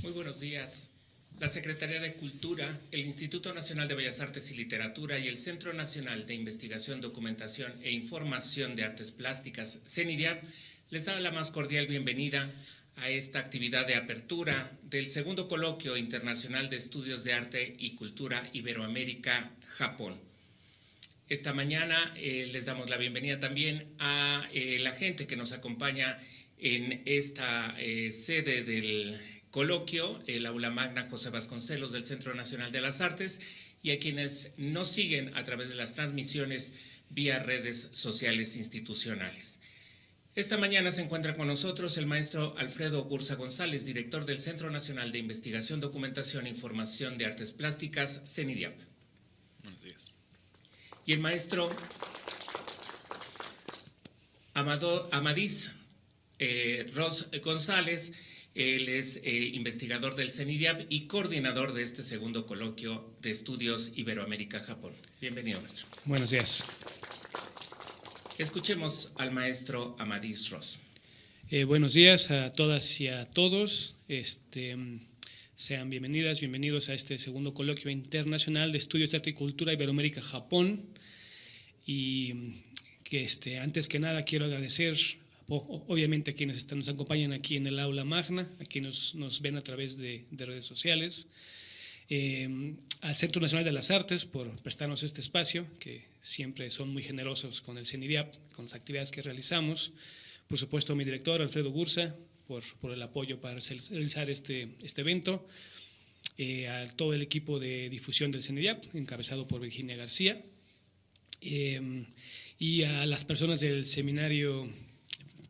Muy buenos días. La Secretaría de Cultura, el Instituto Nacional de Bellas Artes y Literatura y el Centro Nacional de Investigación, Documentación e Información de Artes Plásticas, CENIDIAP, les da la más cordial bienvenida a esta actividad de apertura del segundo coloquio internacional de estudios de arte y cultura Iberoamérica-Japón. Esta mañana les damos la bienvenida también a la gente que nos acompaña en esta sede del coloquio, el Aula Magna José Vasconcelos del Centro Nacional de las Artes, y a quienes nos siguen a través de las transmisiones vía redes sociales institucionales. Esta mañana se encuentra con nosotros el maestro Alfredo Gursa González, director del Centro Nacional de Investigación, Documentación e Información de Artes Plásticas, CENIDIAP. Buenos días. Y el maestro Amadís Ros González. Él es investigador del CENIDIAP y coordinador de este segundo coloquio de estudios Iberoamérica-Japón. Bienvenido, maestro. Buenos días. Escuchemos al maestro Amadís Ros. Buenos días a todas y a todos. Sean bienvenidas, bienvenidos a este segundo coloquio internacional de estudios de arte y cultura Iberoamérica-Japón. Y que antes que nada quiero agradecer obviamente a quienes nos acompañan aquí en el Aula Magna, a quienes nos ven a través de redes sociales, al Centro Nacional de las Artes por prestarnos este espacio, que siempre son muy generosos con el CENIDIAP, con las actividades que realizamos. Por supuesto a mi director, Alfredo Gursa, por el apoyo para realizar este evento, a todo el equipo de difusión del CENIDIAP, encabezado por Virginia García, y a las personas del Seminario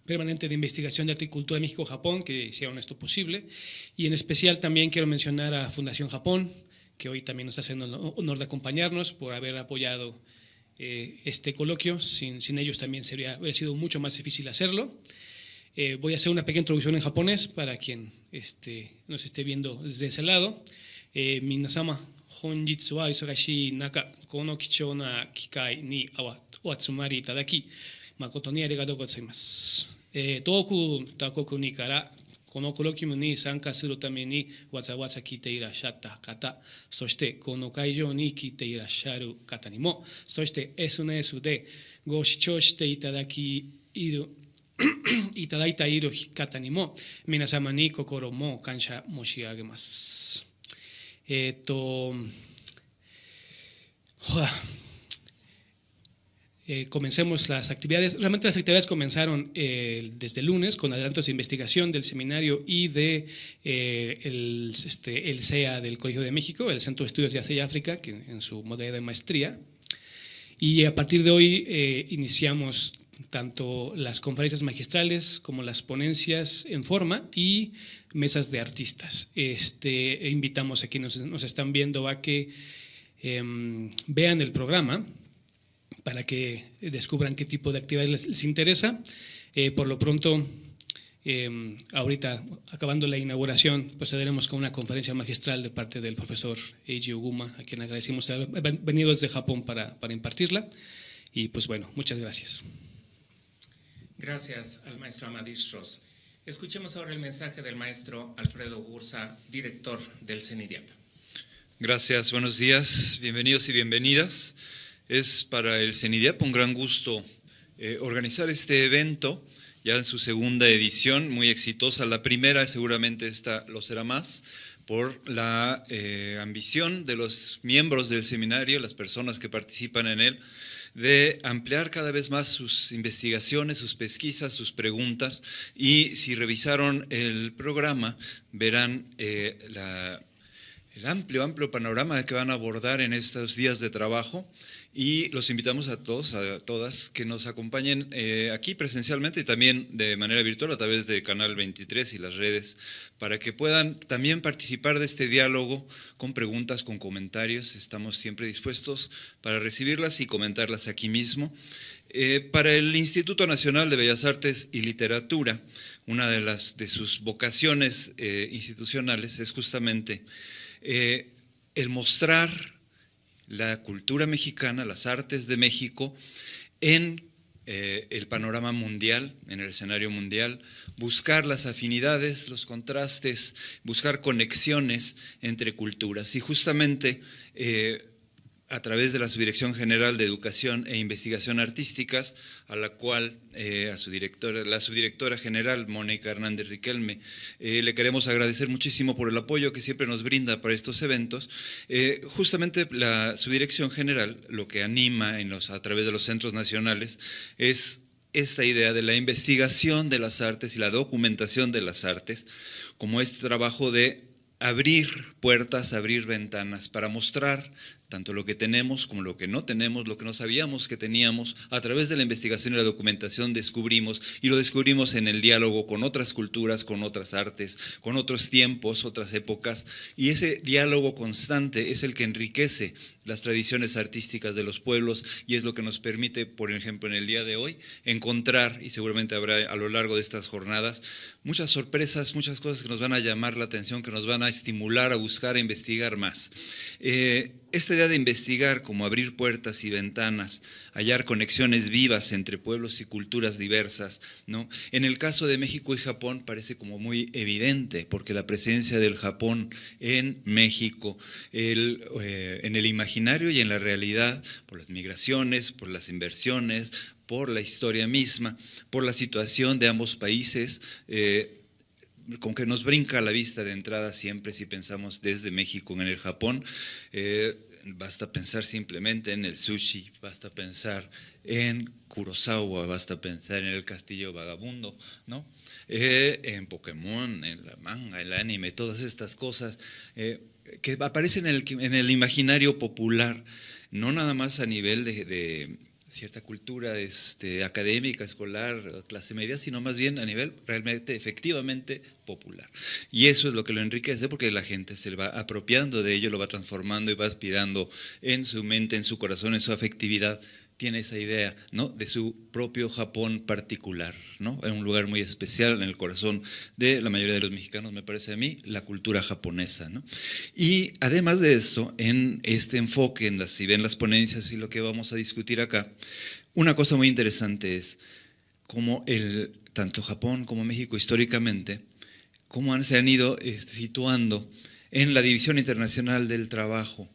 Permanente de Investigación de Arte y Cultura México-Japón que hicieron esto posible, y en especial también quiero mencionar a Fundación Japón, que hoy también nos hace el honor de acompañarnos por haber apoyado este coloquio. Sin ellos también habría sido mucho más difícil hacerlo. Voy a hacer una pequeña introducción en japonés para quien nos esté viendo desde ese lado. Minasama, honjitsu wa isogashii naka, kono kichou na kikai ni o atsumari itadaki, makoto ni arigatou gozaimasu. 遠く他国にからこのコロキウムに参加するためにわざわざ来ていらっしゃった方、そしてこの会場に来ていらっしゃる方にも、そして SNS でご視聴していただいている方にも、皆様に心も感謝申し上げます。Comencemos las actividades. Realmente las actividades comenzaron desde el lunes con adelantos de investigación del seminario y de el CEA del Colegio de México, el Centro de Estudios de Asia y África, que en su modalidad de maestría. Y a partir de hoy iniciamos tanto las conferencias magistrales como las ponencias en forma y mesas de artistas. Invitamos a quienes nos están viendo a que vean el programa para que descubran qué tipo de actividades les interesa. Por lo pronto, ahorita, acabando la inauguración, procederemos con una conferencia magistral de parte del profesor Eiji Oguma, a quien agradecemos haber venido desde Japón para impartirla. Y pues bueno, muchas gracias. Gracias al maestro Amadís Ros. Escuchemos ahora el mensaje del maestro Alfredo Gursa, director del CENIDIAP. Gracias, buenos días, bienvenidos y bienvenidas. Es para el CENIDIAP un gran gusto organizar este evento, ya en su segunda edición, muy exitosa. La primera seguramente esta lo será más, por la ambición de los miembros del seminario, las personas que participan en él, de ampliar cada vez más sus investigaciones, sus pesquisas, sus preguntas. Y si revisaron el programa, verán el amplio panorama que van a abordar en estos días de trabajo. Y los invitamos a todos, a todas, que nos acompañen aquí presencialmente y también de manera virtual a través de Canal 23 y las redes, para que puedan también participar de este diálogo con preguntas, con comentarios. Estamos siempre dispuestos para recibirlas y comentarlas aquí mismo. Para el Instituto Nacional de Bellas Artes y Literatura, una de sus vocaciones institucionales es justamente el mostrar la cultura mexicana, las artes de México, en el panorama mundial, en el escenario mundial, buscar las afinidades, los contrastes, buscar conexiones entre culturas. Y justamente a través de la Subdirección General de Educación e Investigación Artísticas, a la cual a su directora, la subdirectora general, Mónica Hernández Riquelme, le queremos agradecer muchísimo por el apoyo que siempre nos brinda para estos eventos. Justamente la Subdirección General lo que anima a través de los centros nacionales es esta idea de la investigación de las artes y la documentación de las artes, como este trabajo de abrir puertas, abrir ventanas para mostrar tanto lo que tenemos como lo que no tenemos, lo que no sabíamos que teníamos. A través de la investigación y la documentación descubrimos, y lo descubrimos en el diálogo con otras culturas, con otras artes, con otros tiempos, otras épocas, y ese diálogo constante es el que enriquece las tradiciones artísticas de los pueblos y es lo que nos permite, por ejemplo, en el día de hoy, encontrar, y seguramente habrá a lo largo de estas jornadas, muchas sorpresas, muchas cosas que nos van a llamar la atención, que nos van a estimular a buscar, a investigar más. Esta idea de investigar, como abrir puertas y ventanas, hallar conexiones vivas entre pueblos y culturas diversas, ¿no? En el caso de México y Japón parece como muy evidente, porque la presencia del Japón en México, en el imaginario y en la realidad, por las migraciones, por las inversiones, por la historia misma, por la situación de ambos países, con que nos brinca a la vista de entrada siempre si pensamos desde México en el Japón. Basta pensar simplemente en el sushi, basta pensar en Kurosawa, basta pensar en el Castillo Vagabundo, ¿no? En Pokémon, en la manga, el anime, todas estas cosas que aparecen en el imaginario popular, no nada más a nivel de cierta cultura académica, escolar, clase media, sino más bien a nivel realmente, efectivamente popular. Y eso es lo que lo enriquece, porque la gente se va apropiando de ello, lo va transformando y va aspirando en su mente, en su corazón, en su afectividad. Tiene esa idea, ¿no?, de su propio Japón particular, ¿no?, en un lugar muy especial en el corazón de la mayoría de los mexicanos, me parece a mí, la cultura japonesa, ¿no? Y además de esto, en este enfoque, si ven las ponencias y lo que vamos a discutir acá, una cosa muy interesante es cómo tanto Japón como México históricamente, cómo se han ido situando en la división internacional del trabajo.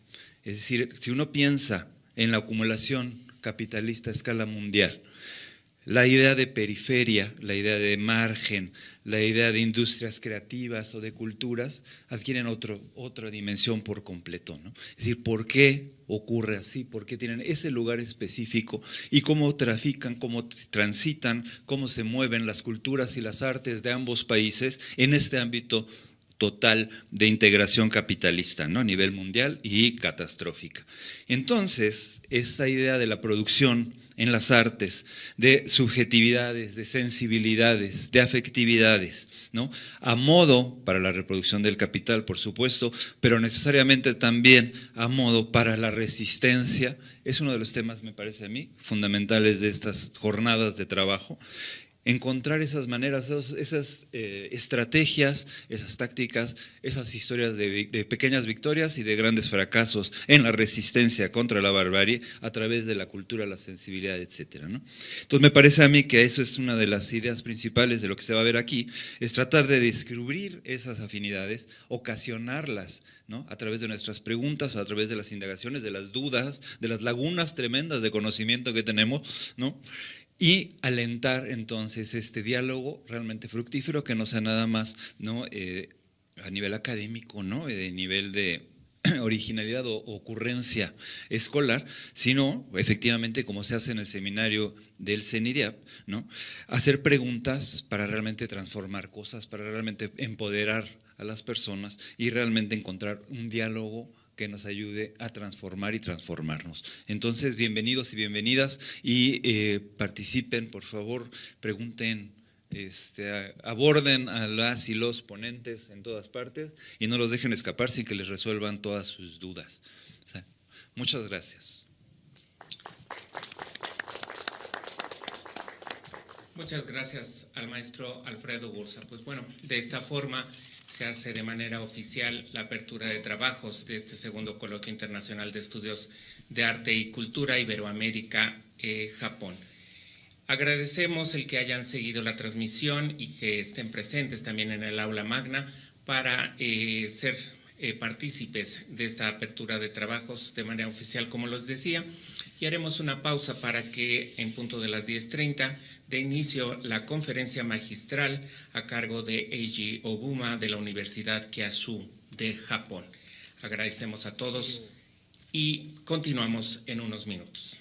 Es decir, si uno piensa en la acumulación capitalista a escala mundial, la idea de periferia, la idea de margen, la idea de industrias creativas o de culturas adquieren otra dimensión por completo, ¿no? Es decir, ¿por qué ocurre así? ¿Por qué tienen ese lugar específico? Y cómo trafican, cómo transitan, cómo se mueven las culturas y las artes de ambos países en este ámbito total de integración capitalista, ¿no?, a nivel mundial y catastrófica. Entonces, esta idea de la producción en las artes, de subjetividades, de sensibilidades, de afectividades, ¿no?, a modo para la reproducción del capital, por supuesto, pero necesariamente también a modo para la resistencia, es uno de los temas, me parece a mí, fundamentales de estas jornadas de trabajo. Encontrar esas maneras, esas estrategias, esas tácticas, esas historias de pequeñas victorias y de grandes fracasos en la resistencia contra la barbarie a través de la cultura, la sensibilidad, etcétera, ¿no? Entonces me parece a mí que eso es una de las ideas principales de lo que se va a ver aquí, es tratar de descubrir esas afinidades, ocasionarlas, ¿no?, a través de nuestras preguntas, a través de las indagaciones, de las dudas, de las lagunas tremendas de conocimiento que tenemos, ¿no?, y alentar entonces este diálogo realmente fructífero que no sea nada más, ¿no?, a nivel académico, ¿no?, de nivel de originalidad o ocurrencia escolar, sino efectivamente como se hace en el seminario del CENIDIAP, ¿no?, hacer preguntas para realmente transformar cosas, para realmente empoderar a las personas y realmente encontrar un diálogo que nos ayude a transformar y transformarnos. Entonces, bienvenidos y bienvenidas y participen, por favor, pregunten, aborden a las y los ponentes en todas partes y no los dejen escapar sin que les resuelvan todas sus dudas. O sea, muchas gracias. Muchas gracias al maestro Alfredo Gurza. Pues bueno, de esta forma se hace de manera oficial la apertura de trabajos de este segundo Coloquio Internacional de Estudios de Arte y Cultura Iberoamérica, Japón. Agradecemos el que hayan seguido la transmisión y que estén presentes también en el aula magna para ser partícipes de esta apertura de trabajos de manera oficial, como les decía, y haremos una pausa para que en punto de las 10:30 de inicio la conferencia magistral a cargo de Eiji Oguma de la Universidad Kyushu de Japón. Agradecemos a todos y continuamos en unos minutos.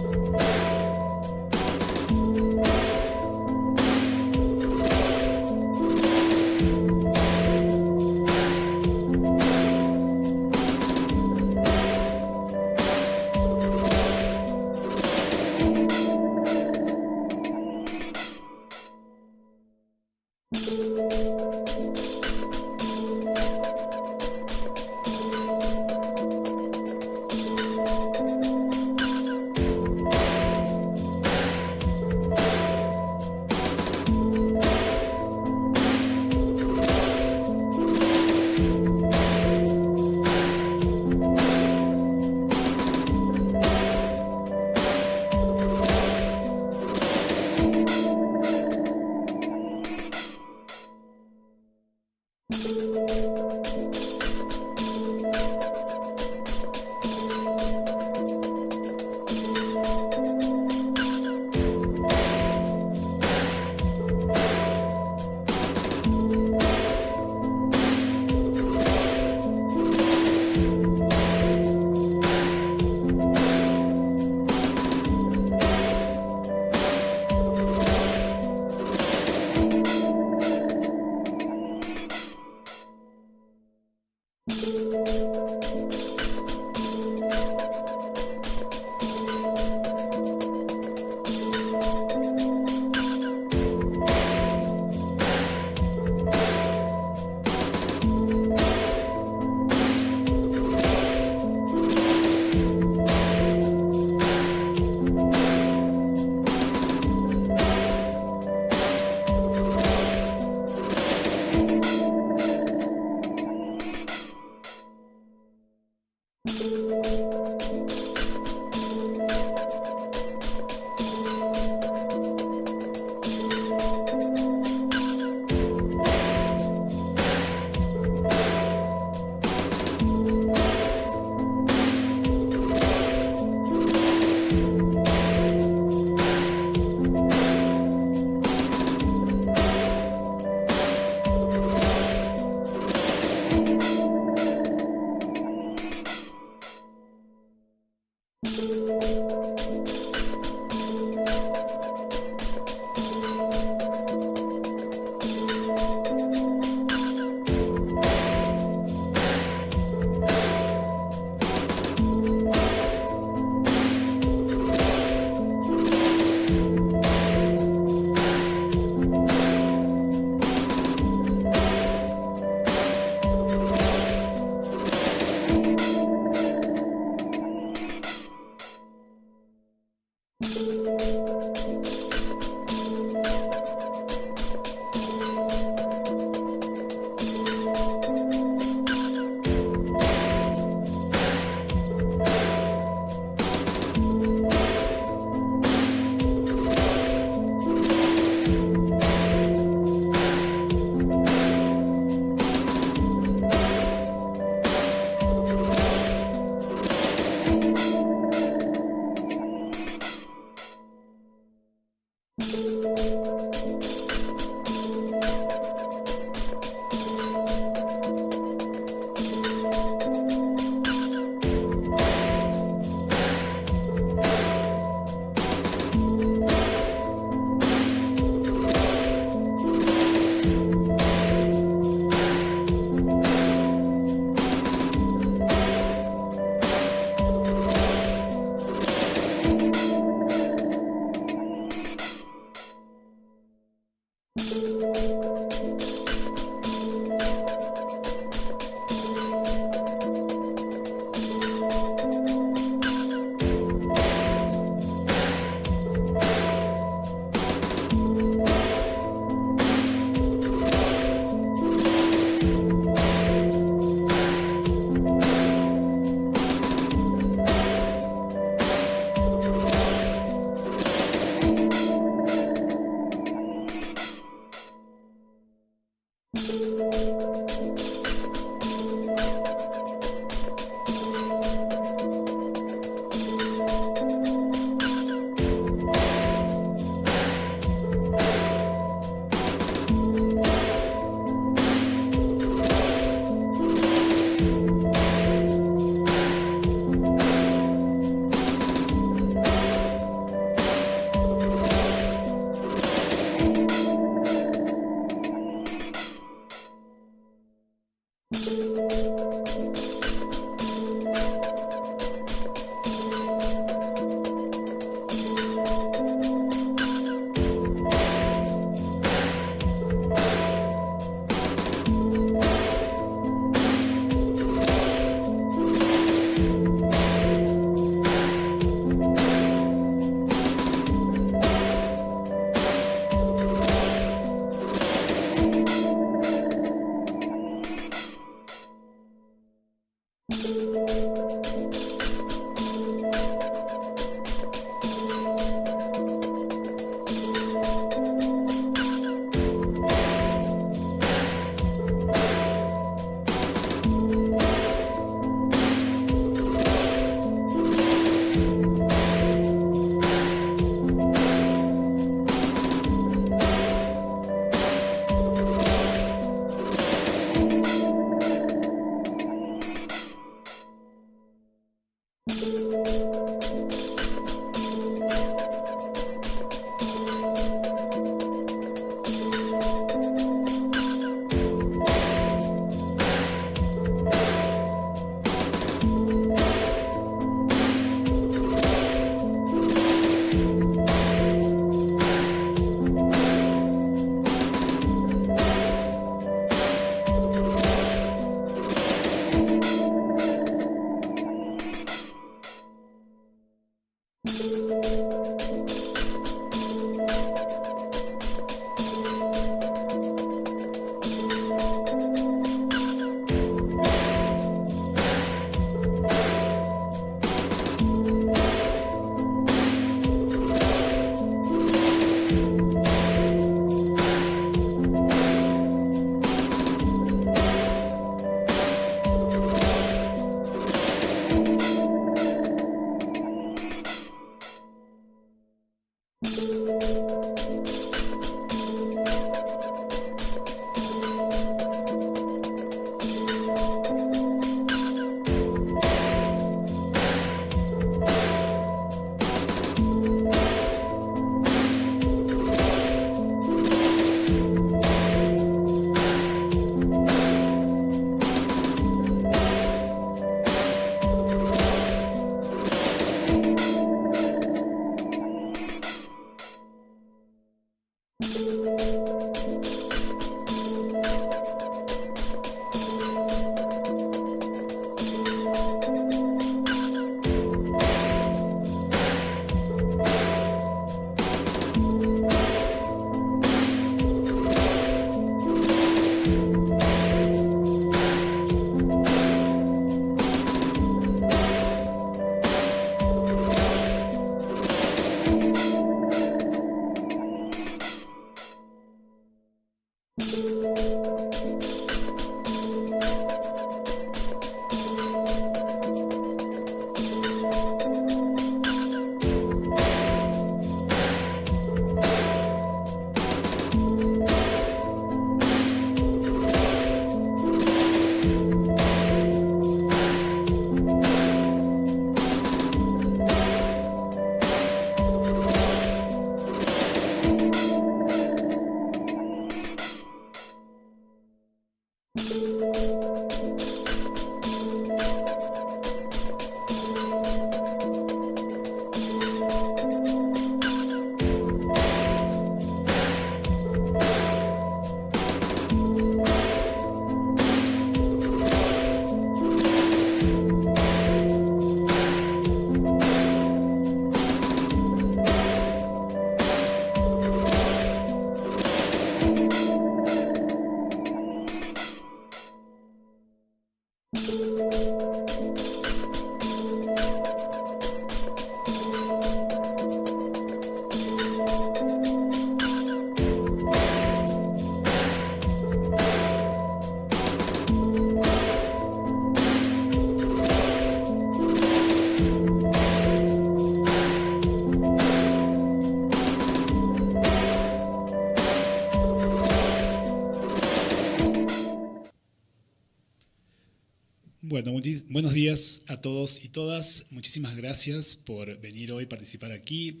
Bueno, buenos días a todos y todas. Muchísimas gracias por venir hoy a participar aquí.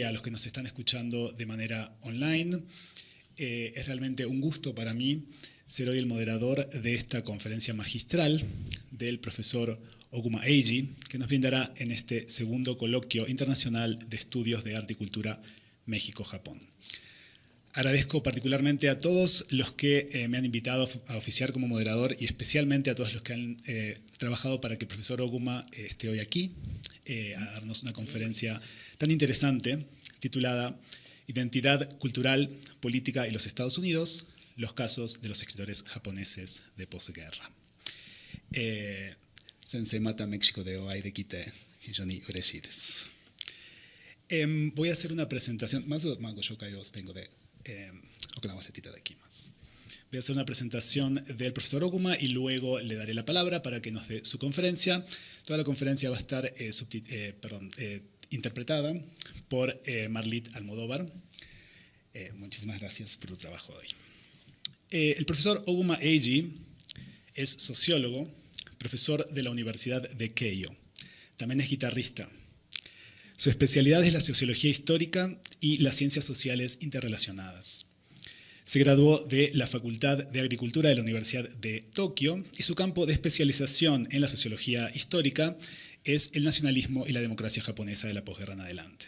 A los que nos están escuchando de manera online. Es realmente un gusto para mí ser hoy el moderador de esta conferencia magistral del profesor Oguma Eiji, que nos brindará en este segundo coloquio internacional de estudios de arte y cultura México-Japón. Agradezco particularmente a todos los que me han invitado a oficiar como moderador y especialmente a todos los que han trabajado para que el profesor Oguma esté hoy aquí a darnos una conferencia tan interesante titulada Identidad cultural, política y los Estados Unidos, los casos de los escritores japoneses de posguerra. Sensei, mata México de o ai dekite, hijoni ureshii desu. Voy a hacer una presentación, más o menos yo vengo de Voy a hacer una presentación del profesor Oguma y luego le daré la palabra para que nos dé su conferencia. Toda la conferencia va a estar interpretada por Marlit Almodóvar. Muchísimas gracias por tu trabajo hoy. El profesor Oguma Eiji es sociólogo, profesor de la Universidad de Keio. También es guitarrista. Su especialidad es la sociología histórica y las ciencias sociales interrelacionadas. Se graduó de la Facultad de Agricultura de la Universidad de Tokio y su campo de especialización en la sociología histórica es el nacionalismo y la democracia japonesa de la posguerra en adelante.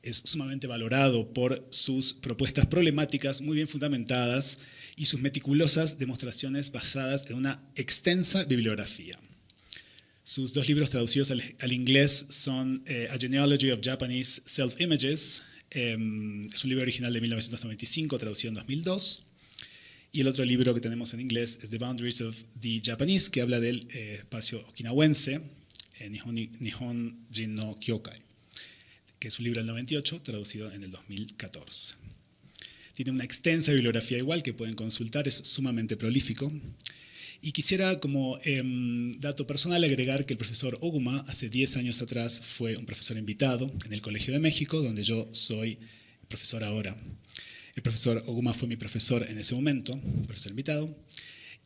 Es sumamente valorado por sus propuestas problemáticas muy bien fundamentadas y sus meticulosas demostraciones basadas en una extensa bibliografía. Sus dos libros traducidos al inglés son A Genealogy of Japanese Self-Images, es un libro original de 1995, traducido en 2002, y el otro libro que tenemos en inglés es The Boundaries of the Japanese, que habla del espacio okinawense, Nihonjin no Kyokai, que es un libro del 98, traducido en el 2014. Tiene una extensa bibliografía igual que pueden consultar, es sumamente prolífico. Y quisiera como dato personal agregar que el profesor Oguma hace 10 años atrás fue un profesor invitado en el Colegio de México, donde yo soy profesor ahora. El profesor Oguma fue mi profesor en ese momento, profesor invitado,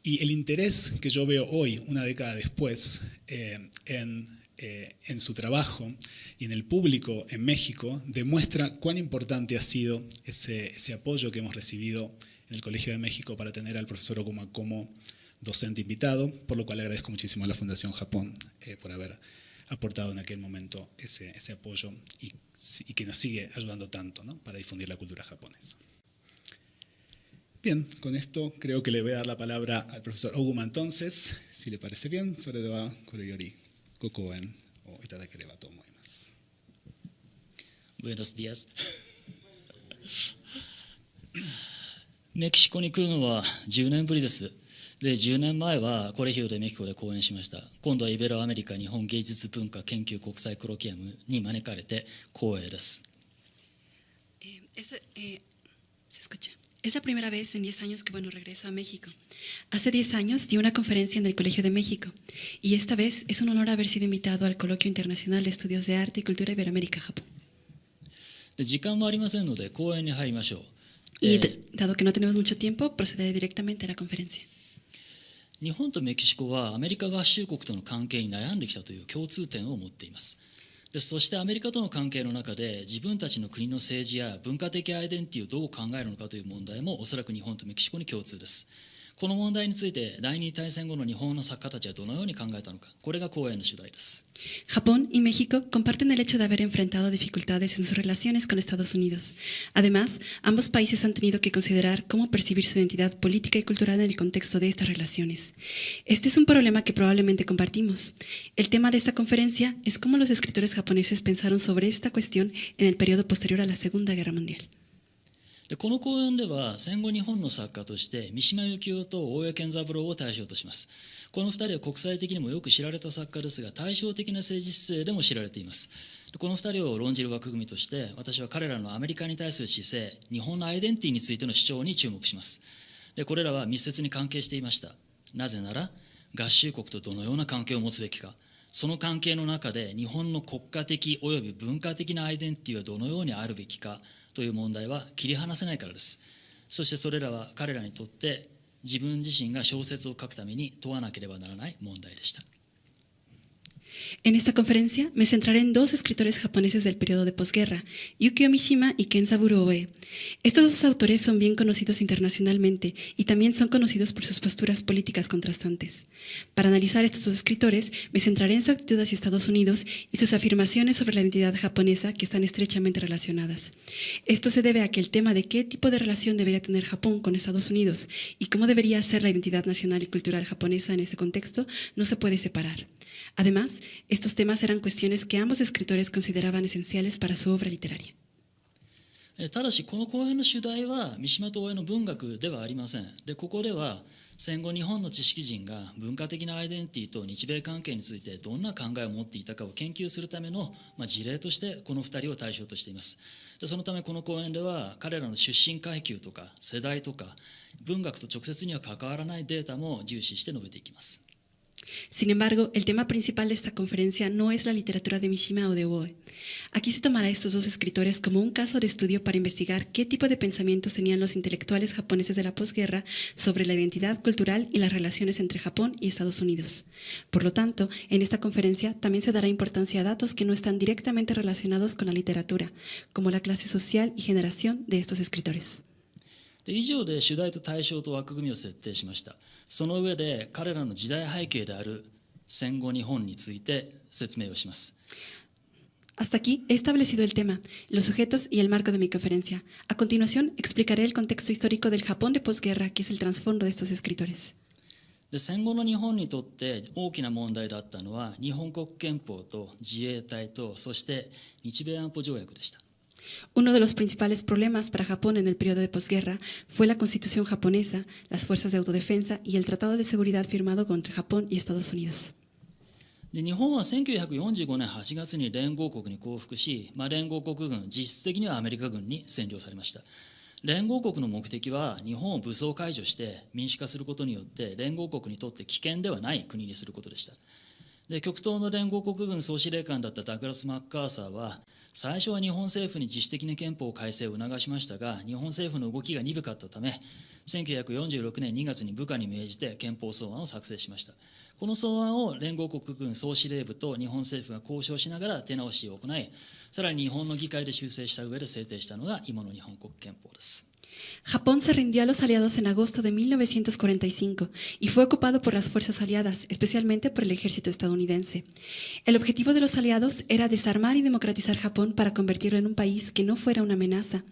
y el interés que yo veo hoy, una década después, en su trabajo y en el público en México, demuestra cuán importante ha sido ese apoyo que hemos recibido en el Colegio de México para tener al profesor Oguma como docente invitado, por lo cual agradezco muchísimo a la Fundación Japón por haber aportado en aquel momento ese apoyo y que nos sigue ayudando tanto, ¿no?, para difundir la cultura japonesa. Bien, con esto creo que le voy a dar la palabra al profesor Oguma entonces, si le parece bien, sobre de wa koreyori gokouen o itadakereba to omoimasu. Buenos días. メキシコに来るのは10年ぶりです。で、10年前はコレヒオでメキコで講演しました。今度はイベロアメリカ日本芸術文化研究国際コロキアムに招かれて光栄です。Se escucha. Es la primera vez en 10 años que regreso a México. Hace 10 años di una conferencia en el Colegio de México y esta vez es un honor haber sido invitado al Coloquio Internacional de Estudios de Arte y Cultura Iberoamérica-Japón. で、時間もありませんので講演に入りましょう。Y dado que no tenemos mucho tiempo, procederé directamente a la conferencia. 日本とメキシコはアメリカ合衆国との関係に悩んできたという共通点を持っています。で、そしてアメリカとの関係の中で自分たちの国の政治や文化的アイデンティティをどう考えるのかという問題もおそらく日本とメキシコに共通です。この問題について第二次大戦後の日本の作家たちはどのように考えたのか、これが講演の主題です。Japón y México comparten el hecho de haber enfrentado dificultades en sus relaciones con Estados Unidos. Además, ambos países han tenido que considerar cómo percibir su identidad política y cultural en el contexto de estas relaciones. Este es un problema que probablemente compartimos. El tema de esta conferencia es cómo los escritores japoneses pensaron sobre esta cuestión en el periodo posterior a la Segunda Guerra Mundial. で、この講演では戦後日本の作家として三島由紀夫と大江健三郎を対象とします。この2人は国際的にもよく知られた作家ですが、対照的な政治姿勢でも知られています。この2人を論じる枠組みとして、私は彼らのアメリカに対する姿勢、日本のアイデンティティについての主張に注目します。で、これらは密接に関係していました。なぜなら、合衆国とどのような関係を持つべきか、その関係の中で日本の国家的および文化的なアイデンティティはどのようにあるべきかという問題は切り離せないからです。そしてそれらは彼らにとって自分自身が小説を書くために問わなければならない問題でした。En esta conferencia me centraré en dos escritores japoneses del periodo de posguerra, Yukio Mishima y Kenzaburo Oe. Estos dos autores son bien conocidos internacionalmente y también son conocidos por sus posturas políticas contrastantes. Para analizar estos dos escritores, me centraré en su actitud hacia Estados Unidos y sus afirmaciones sobre la identidad japonesa que están estrechamente relacionadas. Esto se debe a que el tema de qué tipo de relación debería tener Japón con Estados Unidos y cómo debería ser la identidad nacional y cultural japonesa en ese contexto no se puede separar. Además, estos temas eran cuestiones que ambos escritores consideraban esenciales para su obra literaria. ただしこの講演の主題は三島と大江の文学ではありません。でここでは戦後日本の知識人が文化的なアイデンティティと日米関係についてどんな考えを持っていたかを研究するための事例としてこの2人を対象としています。でそのためこの講演では彼らの出身階級とか世代とか文学と直接には関わらないデータも重視して述べていきます。Sin embargo, el tema principal de esta conferencia no es la literatura de Mishima o de Oe. Aquí se tomará a estos dos escritores como un caso de estudio para investigar qué tipo de pensamientos tenían los intelectuales japoneses de la posguerra sobre la identidad cultural y las relaciones entre Japón y Estados Unidos. Por lo tanto, en esta conferencia también se dará importancia a datos que no están directamente relacionados con la literatura, como la clase social y generación de estos escritores. 以上で主題と対象と枠組みを設定しました。その上で彼らの時代背景である戦後日本について説明をします。Hasta aquí he establecido el tema, los sujetos y el marco de mi conferencia. A continuación, explicaré el contexto histórico del Japón de posguerra, que es el trasfondo de estos escritores. で戦後の日本にとって大きな問題だったのは日本国憲法と自衛隊とそして日米安保条約でした。Uno de los principales problemas para Japón en el periodo de posguerra fue la Constitución japonesa, las fuerzas de autodefensa y el Tratado de Seguridad firmado entre Japón y Estados Unidos. で日本は1945年8月に連合国に降伏し、連合国軍、実質的にはアメリカ軍に占領されました。連合国の目的は日本を武装解除して民主化することによって連合国にとって危険ではない国にすることでした。で極東の連合国軍総司令官だったダグラス・マッカーサーは最初は日本政府に自主的な憲法改正を促しましたが、日本政府の動きが鈍かったため1946年2月に部下に命じて憲法草案を作成しました。この草案を連合国軍総司令部と日本政府が交渉しながら手直しを行い、さらに日本の議会で修正した上で制定したのが今の日本国憲法です。Japón se rindió a los aliados en agosto de 1945 y fue ocupado por las fuerzas aliadas, especialmente por el ejército estadounidense. El objetivo de los aliados era desarmar y democratizar Japón para convertirlo en un país que no fuera una amenaza.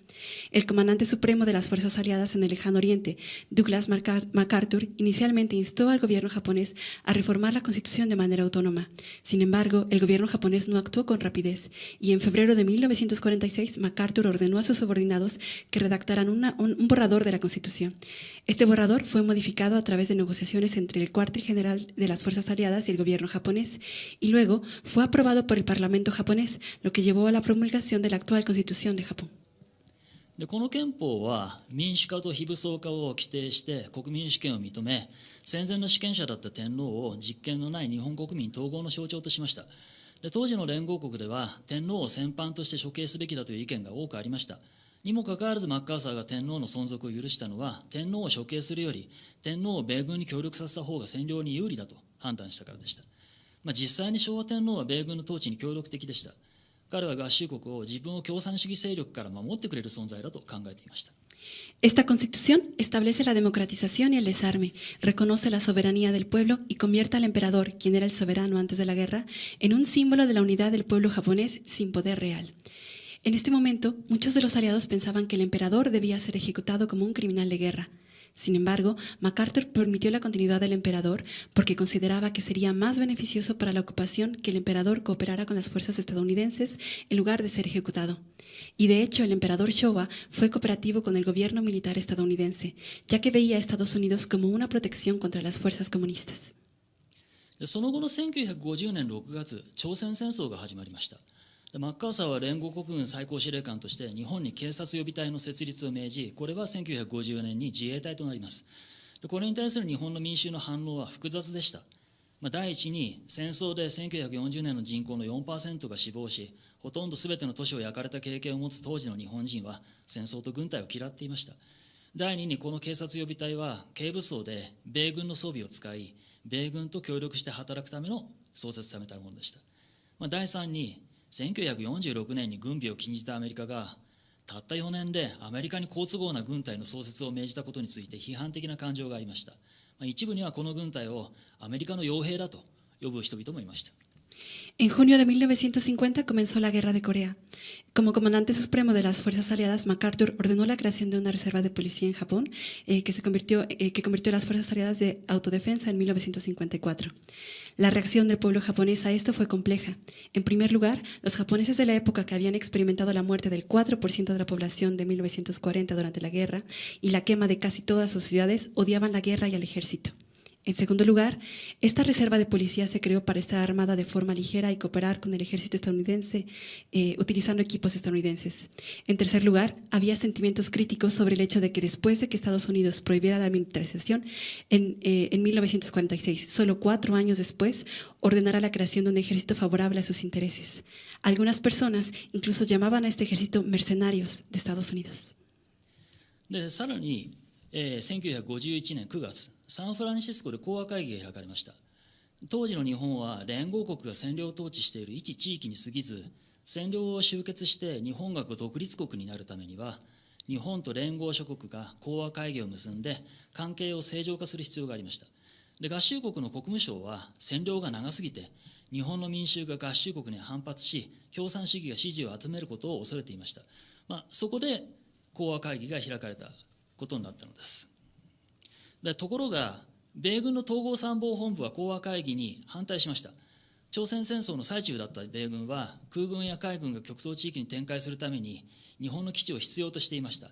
El comandante supremo de las fuerzas aliadas en el lejano oriente, Douglas MacArthur, inicialmente instó al gobierno japonés a reformar la constitución de manera autónoma. Sin embargo, el gobierno japonés no actuó con rapidez y en febrero de 1946 MacArthur ordenó a sus subordinados que redactaran un borrador de la Constitución. Este borrador fue modificado a través de negociaciones entre el cuartel general de las fuerzas aliadas y el gobierno japonés y luego fue aprobado por el Parlamento japonés, lo que llevó a la promulgación de la actual Constitución de Japón. でこの憲法は民主化と非武装化を規定して国民主権を認め、戦前の主権者だった天皇を実権のない日本国民統合の象徴としました。で当時の連合国では天皇を戦犯として処刑すべきだという意見が多くありました。にもかかわらずマッカーサーが天皇の存続を許したのは、天皇を処刑するより天皇を米軍に協力させた方が占領に有利だと判断したからでした。実際に昭和天皇は米軍の統治に協力的でした。彼は合衆国を自分を共産主義勢力から守ってくれる存在だと考えていました。Esta constitución establece la democratización y el desarme, reconoce la soberanía del pueblo y convierte al emperador, quien era el soberano antes de la guerra, en un símbolo de la unidad del pueblo japonés sin poder real. En este momento, muchos de los aliados pensaban que el emperador debía ser ejecutado como un criminal de guerra. Sin embargo, MacArthur permitió la continuidad del emperador porque consideraba que sería más beneficioso para la ocupación que el emperador cooperara con las fuerzas estadounidenses en lugar de ser ejecutado. Y de hecho, el emperador Showa fue cooperativo con el gobierno militar estadounidense, ya que veía a Estados Unidos como una protección contra las fuerzas comunistas. その後の1950年6月、朝鮮戦争が始まりました。マッカーサーは連合国軍最高司令官として日本に警察予備隊の設立を命じ、これは1950年に自衛隊となります。これに対する日本の民衆の反応は複雑でした。第一に戦争で1940年の人口の 4% が死亡し、ほとんど全ての都市を焼かれた経験を持つ当時の日本人は戦争と軍隊を嫌っていました。第2にこの警察予備隊は軽武装で米軍の装備を使い、米軍と協力して働くための創設されたものでした。第3に1946年に軍備を禁じたアメリカがたった4年でアメリカに好都合な軍隊の創設を命じたことについて批判的な感情がありました。一部にはこの軍隊をアメリカの傭兵だと呼ぶ人々もいました。En junio de 1950 comenzó la Guerra de Corea. Como comandante supremo de las fuerzas aliadas, MacArthur ordenó la creación de una reserva de policía en Japón que convirtió las fuerzas aliadas de autodefensa en 1954. La reacción del pueblo japonés a esto fue compleja. En primer lugar, los japoneses de la época, que habían experimentado la muerte del 4% de la población de 1940 durante la guerra y la quema de casi todas sus ciudades, odiaban la guerra y al ejército. En segundo lugar, esta reserva de policía se creó para estar armada de forma ligera y cooperar con el ejército estadounidense utilizando equipos estadounidenses. En tercer lugar, había sentimientos críticos sobre el hecho de que después de que Estados Unidos prohibiera la militarización en 1946, solo 4 años después, ordenara la creación de un ejército favorable a sus intereses. Algunas personas incluso llamaban a este ejército mercenarios de Estados Unidos. でさらに、1951年9月、サンフランシスコで講和会議が開かれました。当時の日本は連合国が占領統治している一地域に過ぎず、占領を終結して日本が独立国になるためには、日本と連合諸国が講和会議を結んで関係を正常化する必要がありました。で合衆国の国務省は占領が長すぎて日本の民衆が合衆国に反発し、共産主義が支持を集めることを恐れていました。そこで講和会議が開かれたことになったのです。ところが米軍の統合参謀本部は講和会議に反対しました。朝鮮戦争の最中だった米軍は空軍や海軍が極東地域に展開するために日本の基地を必要としていました。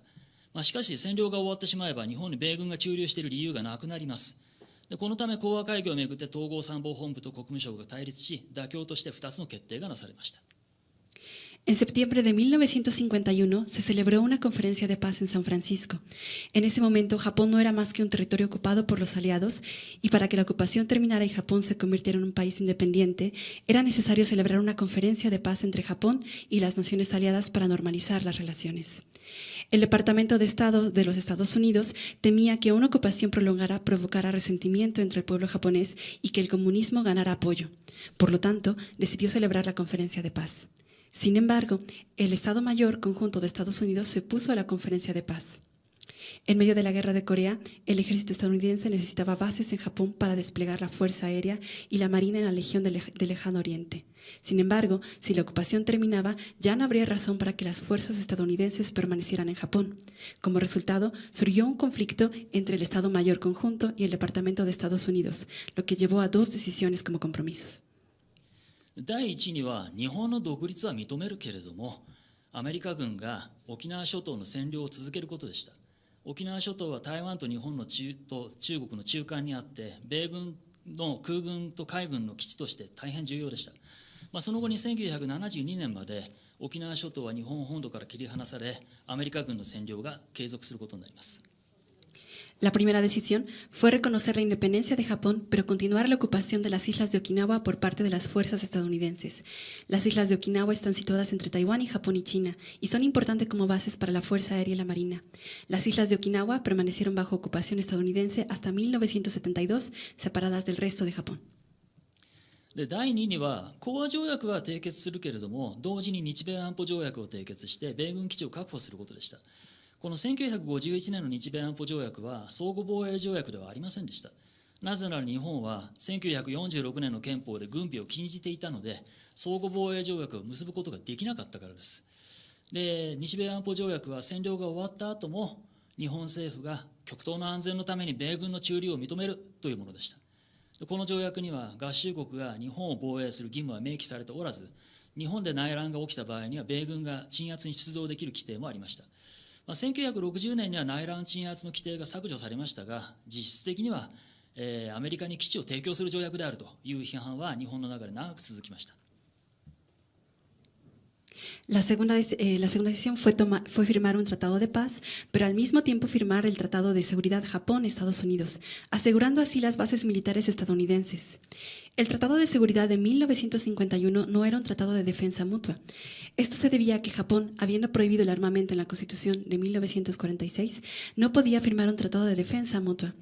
しかし占領が終わってしまえば日本に米軍が駐留している理由がなくなります。このため講和会議をめぐって統合参謀本部と国務省が対立し、妥協として2つの決定がなされました。En septiembre de 1951 se celebró una conferencia de paz en San Francisco. En ese momento, Japón no era más que un territorio ocupado por los aliados, y para que la ocupación terminara y Japón se convirtiera en un país independiente, era necesario celebrar una conferencia de paz entre Japón y las naciones aliadas para normalizar las relaciones. El Departamento de Estado de los Estados Unidos temía que una ocupación prolongada provocara resentimiento entre el pueblo japonés y que el comunismo ganara apoyo. Por lo tanto, decidió celebrar la conferencia de paz. Sin embargo, el Estado Mayor Conjunto de Estados Unidos se opuso a la conferencia de paz. En medio de la guerra de Corea, el ejército estadounidense necesitaba bases en Japón para desplegar la fuerza aérea y la marina en la Legión del Lejano Oriente. Sin embargo, si la ocupación terminaba, ya no habría razón para que las fuerzas estadounidenses permanecieran en Japón. Como resultado, surgió un conflicto entre el Estado Mayor Conjunto y el Departamento de Estados Unidos, lo que llevó a 2 decisiones como compromisos. 第一には日本の独立は認めるけれども、アメリカ軍が沖縄諸島の占領を続けることでした。沖縄諸島は台湾と日本の中国の中間にあって、米軍の空軍と海軍の基地として大変重要でした。その後に1972年まで沖縄諸島は日本本土から切り離され、アメリカ軍の占領が継続することになります。La primera decisión fue reconocer la independencia de Japón, pero continuar la ocupación de las islas de Okinawa por parte de las fuerzas estadounidenses. Las islas de Okinawa están situadas entre Taiwán y Japón y China, y son importantes como bases para la Fuerza Aérea y la Marina. Las islas de Okinawa permanecieron bajo ocupación estadounidense hasta 1972, separadas del resto de Japón. で第2には講和条約は締結するけれども、同時に日米安保条約を締結して米軍基地を確保することでした。この1951年の日米安保条約は相互防衛条約ではありませんでした。なぜなら日本は1946年の憲法で軍備を禁じていたので、相互防衛条約を結ぶことができなかったからです。で、日米安保条約は占領が終わった後も、日本政府が極東の安全のために米軍の駐留を認めるというものでした。この条約には合衆国が日本を防衛する義務は明記されておらず、日本で内乱が起きた場合には米軍が鎮圧に出動できる規定もありました。1960年には内乱鎮圧の規定が削除されましたが、実質的には、アメリカに基地を提供する条約であるという批判は日本の中で長く続きました。La segunda decisión fue firmar un tratado de paz, pero al mismo tiempo firmar el Tratado de Seguridad Japón-Estados Unidos, asegurando así las bases militares estadounidenses. El Tratado de Seguridad de 1951 no era un tratado de defensa mutua. Esto se debía a que Japón, habiendo prohibido el armamento en la Constitución de 1946, no podía firmar un tratado de defensa mutua.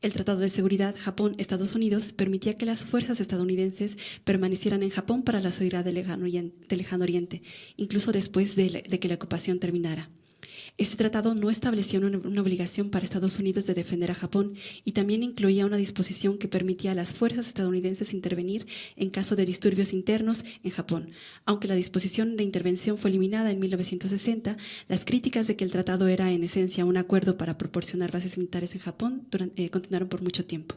El Tratado de Seguridad Japón-Estados Unidos permitía que las fuerzas estadounidenses permanecieran en Japón para la seguridad del Lejano Oriente, incluso después de que la ocupación terminara. Este tratado no establecía una obligación para Estados Unidos de defender a Japón y también incluía una disposición que permitía a las fuerzas estadounidenses intervenir en caso de disturbios internos en Japón. Aunque la disposición de intervención fue eliminada en 1960, las críticas de que el tratado era en esencia un acuerdo para proporcionar bases militares en Japón continuaron por mucho tiempo.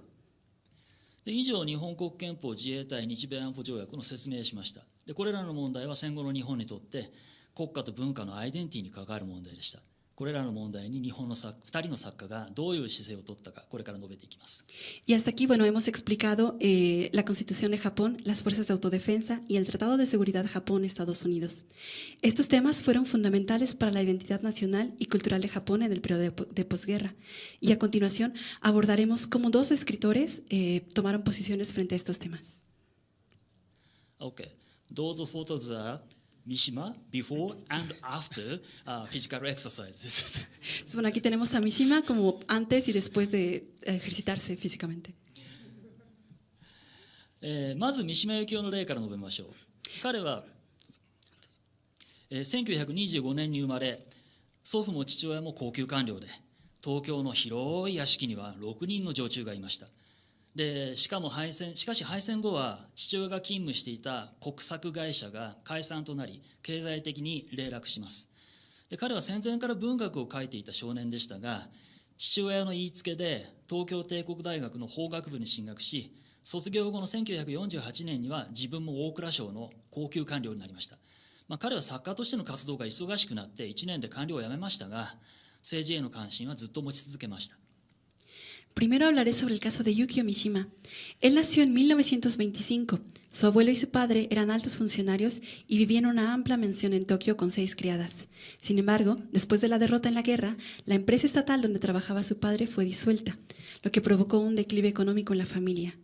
で以上、日本国憲法自衛隊日米安保条約の説明をしました。でこれらの問題は戦後の日本にとって国家と文化のアイデンティティに関わる問題でした。これらの問題に2人の作家がどういう姿勢を取ったか、これから述べていきます。Y hasta aquí, bueno, hemos explicado la Constitución de Japón, las fuerzas de autodefensa y el Tratado de Seguridad Japón-Estados Unidos. Estos temas fueron fundamentales para la identidad nacional y cultural de Japón en el periodo de posguerra. Y a continuación abordaremos cómo dos escritores tomaron posiciones frente a estos temas. OK。どうぞフォトザMishima before and after physical exercises. Entonces, bueno, aquí tenemos a Mishima como antes y después de ejercitarse físicamente. まず三島由紀夫の例から述べましょう。彼は、1925年に生まれ、祖父も父親も高級官僚で、東京の広い屋敷には6人の女中がいました。でしかし敗戦後は父親が勤務していた国策会社が解散となり経済的に冷落します。で彼は戦前から文学を書いていた少年でしたが、父親の言いつけで東京帝国大学の法学部に進学し、卒業後の1948年には自分も大蔵省の高級官僚になりました。彼は作家としての活動が忙しくなって1年で官僚を辞めましたが、政治への関心はずっと持ち続けました。Primero hablaré sobre el caso de Yukio Mishima. Él nació en 1925. Su abuelo y su padre eran altos funcionarios y vivían en una amplia mansión en Tokio con 6 criadas. Sin embargo, después de la derrota en la guerra, la empresa estatal donde trabajaba su padre fue disuelta, lo que provocó un declive económico en la familia.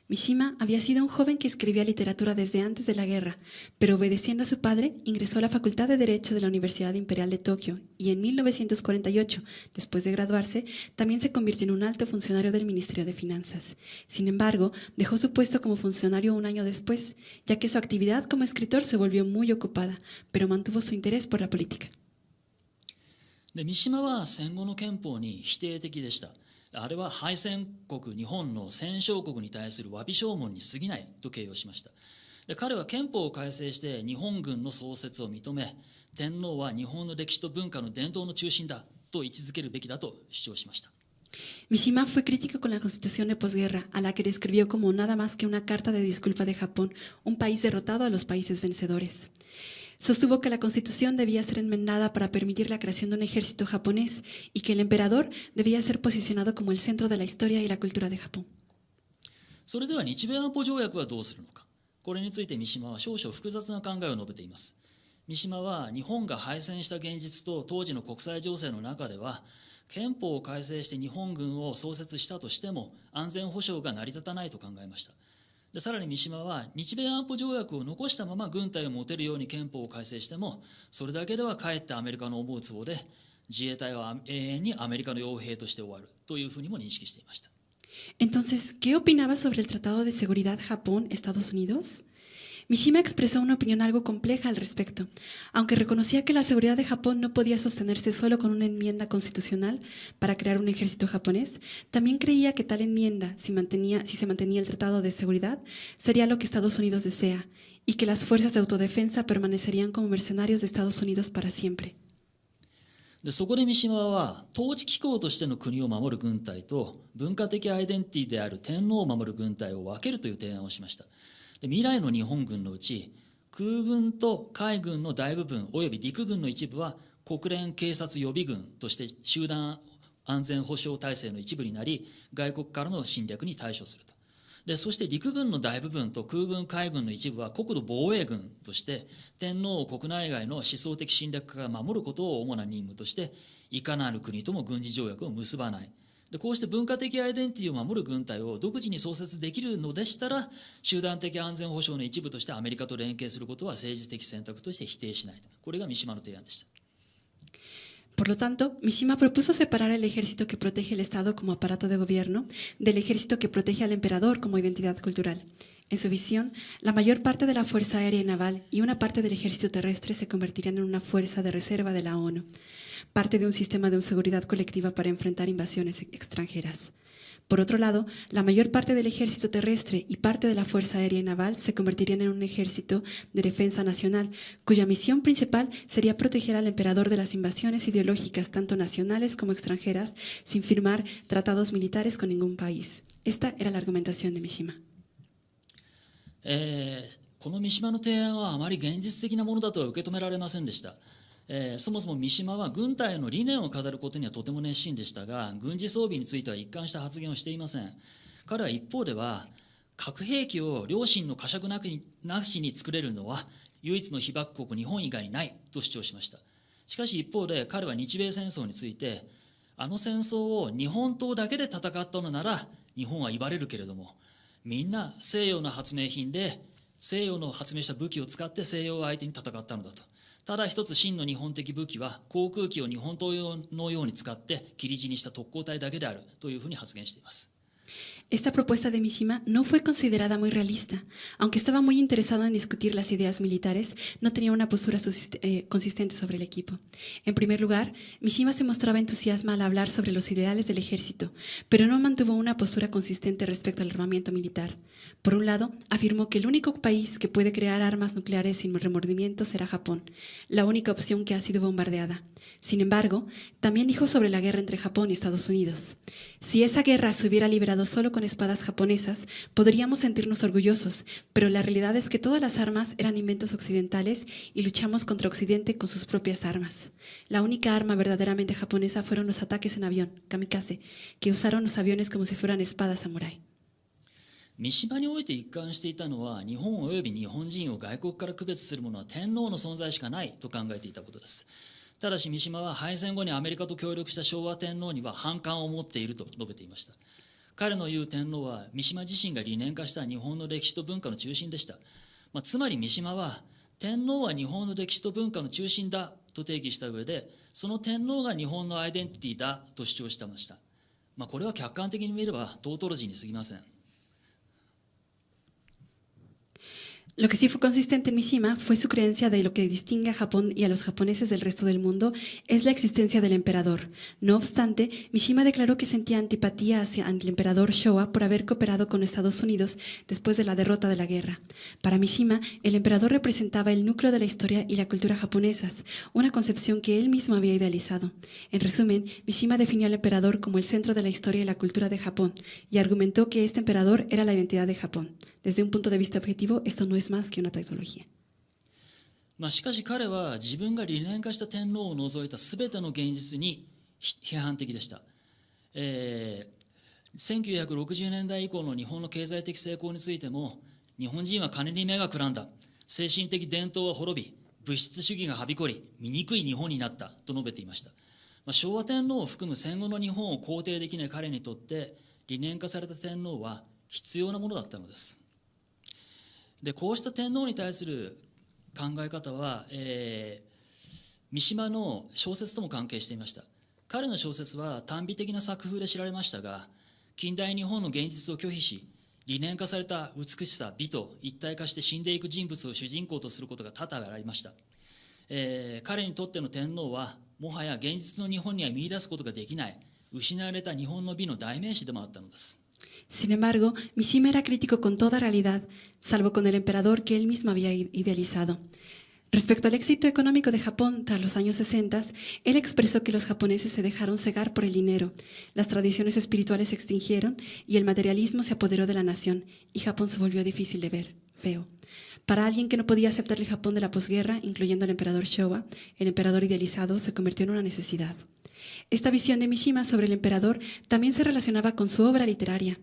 Mishima había sido un joven que escribía literatura desde antes de la guerra, pero obedeciendo a su padre, ingresó a la Facultad de Derecho de la Universidad Imperial de Tokio y en 1948, después de graduarse, también se convirtió en un alto funcionario del Ministerio de Finanzas. Sin embargo, dejó su puesto como funcionario un año después, ya que su actividad como escritor se volvió muy ocupada, pero mantuvo su interés por la política. で三島は戦後の憲法に否定的でした。あれは敗戦国日本の戦勝国に対する詫び証文に過ぎないと形容しました。で彼は憲法を改正して日本軍の創設を認め、天皇は日本の歴史と文化の伝統の中心だと位置づけるべきだと主張しました。Mishima fue crítico con la constitución de posguerra, a la que describió como nada más que una carta de disculpa de Japón, un país derrotado a los países vencedores. Sostuvo que la constitución debía ser enmendada para permitir la creación de un ejército japonés y que el emperador debía ser posicionado como el centro de la historia y la cultura de Japón. それでは日米安保条約はどうするのか。これについて三島は少々複雑な考えを述べています。三島は日本が敗戦した現実と当時の国際情勢の中では、憲法を改正して日本軍を創設したとしても安全保障が成り立たないと考えました。でさらに三島は日米安保条約を残したまま軍隊を持てるように憲法を改正してもそれだけではかえってアメリカの思うつぼで自衛隊は永遠にアメリカの傭兵として終わるというふうにも認識していました。Entonces, ¿qué opinaba sobre el Tratado de Seguridad Japón-Estados Unidos? Mishima expresó una opinión algo compleja al respecto. Aunque reconocía que la seguridad de Japón no podía sostenerse solo con una enmienda constitucional para crear un ejército japonés, también creía que tal enmienda, si se mantenía el Tratado de Seguridad, sería lo que Estados Unidos desea, y que las fuerzas de autodefensa permanecerían como mercenarios de Estados Unidos para siempre. でそこで三島は統治機構としての国を守る軍隊と文化的アイデンティティである天皇を守る軍隊を分けるという提案をしました。未来の日本軍のうち空軍と海軍の大部分および陸軍の一部は国連警察予備軍として集団安全保障体制の一部になり外国からの侵略に対処すると。でそして陸軍の大部分と空軍海軍の一部は国土防衛軍として天皇を国内外の思想的侵略から守ることを主な任務としていかなる国とも軍事条約を結ばない。でこうして文化的アイデンティティを守る軍隊を独自に創設できるのでしたら、集団的安全保障の一部としてアメリカと連携することは政治的選択として否定しない。これが三島の提案でした。Por lo tanto, Mishima propuso separar el ejército que protege el Estado como aparato de gobierno del ejército que protege al emperador como identidad cultural. En su visión, la mayor parte de la Fuerza Aérea y Naval y una parte del ejército terrestre se convertirían en una fuerza de reserva de la ONU, parte de un sistema de seguridad colectiva para enfrentar invasiones extranjeras. Por otro lado, la mayor parte del ejército terrestre y parte de la Fuerza Aérea y Naval se convertirían en un ejército de defensa nacional, cuya misión principal sería proteger al emperador de las invasiones ideológicas, tanto nacionales como extranjeras, sin firmar tratados militares con ningún país. Esta era la argumentación de Mishima. この三島の提案はあまり現実的なものだとは受け止められませんでした。そもそも三島は軍隊の理念を語ることにはとても熱心でしたが、軍事装備については一貫した発言をしていません。彼は一方では、核兵器を良心の呵責なしに作れるのは唯一の被爆国日本以外にないと主張しました。しかし一方で彼は日米戦争について、あの戦争を日本刀だけで戦ったのなら日本は言われるけれども、みんな西洋の発明品で西洋の発明した武器を使って西洋相手に戦ったのだと。ただ一つ真の日本的武器は航空機を日本刀のように使って切り死にした特攻隊だけであるというふうに発言しています。Esta propuesta de Mishima no fue considerada muy realista. Aunque estaba muy interesado en discutir las ideas militares, no tenía una postura consistente sobre el equipo. En primer lugar, Mishima se mostraba entusiasmado al hablar sobre los ideales del ejército, pero no mantuvo una postura consistente respecto al armamento militar. Por un lado, afirmó que el único país que puede crear armas nucleares sin remordimientos será Japón, la única opción que ha sido bombardeada. Sin embargo, también dijo sobre la guerra entre Japón y Estados Unidos. Si esa guerra se hubiera librado solo con espadas japonesas, podríamos sentirnos orgullosos, pero la realidad es que todas las armas eran inventos occidentales y luchamos contra Occidente con sus propias armas. La única arma verdaderamente japonesa fueron los ataques en avión, kamikaze, que usaron los aviones como si fueran espadas samurái. 三島において一貫していたのは、日本および日本人を外国から区別するものは天皇の存在しかないと考えていたことです。ただし三島は敗戦後にアメリカと協力した昭和天皇には反感を持っていると述べていました。彼の言う天皇は三島自身が理念化した日本の歴史と文化の中心でした。つまり三島は天皇は日本の歴史と文化の中心だと定義した上で、その天皇が日本のアイデンティティだと主張していました。これは客観的に見ればトートロジーに過ぎません。Lo que sí fue consistente en Mishima fue su creencia de lo que distingue a Japón y a los japoneses del resto del mundo es la existencia del emperador. No obstante, Mishima declaró que sentía antipatía hacia el emperador Showa por haber cooperado con Estados Unidos después de la derrota de la guerra. Para Mishima, el emperador representaba el núcleo de la historia y la cultura japonesas, una concepción que él mismo había idealizado. En resumen, Mishima definió al emperador como el centro de la historia y la cultura de Japón y argumentó que este emperador era la identidad de Japón. Desde un punto de vista objetivo, esto no es más que una tautología. しかし彼は自分が理念化した天皇を除いた全ての現実に批判的でした。1960年代以降の日本の経済的成功についても、日本人は金に目がくらんだ、精神的伝統は滅び、物質主義がはびこり、醜い日本になったと述べていました。昭和天皇を含む戦後の日本を肯定できない彼にとって、理念化された天皇は必要なものだったのです。でこうした天皇に対する考え方は、三島の小説とも関係していました。彼の小説は短美的な作風で知られましたが、近代日本の現実を拒否し、理念化された美しさ、美と一体化して死んでいく人物を主人公とすることが多々ありました。彼にとっての天皇はもはや現実の日本には見出すことができない、失われた日本の美の代名詞でもあったのです。Sin embargo, Mishima era crítico con toda realidad, salvo con el emperador que él mismo había idealizado. Respecto al éxito económico de Japón tras los años 60, él expresó que los japoneses se dejaron cegar por el dinero, las tradiciones espirituales se extinguieron y el materialismo se apoderó de la nación, y Japón se volvió difícil de ver, feo. Para alguien que no podía aceptar el Japón de la posguerra, incluyendo al emperador Showa, el emperador idealizado se convirtió en una necesidad. Esta visión de Mishima sobre el emperador también se relacionaba con su obra literaria.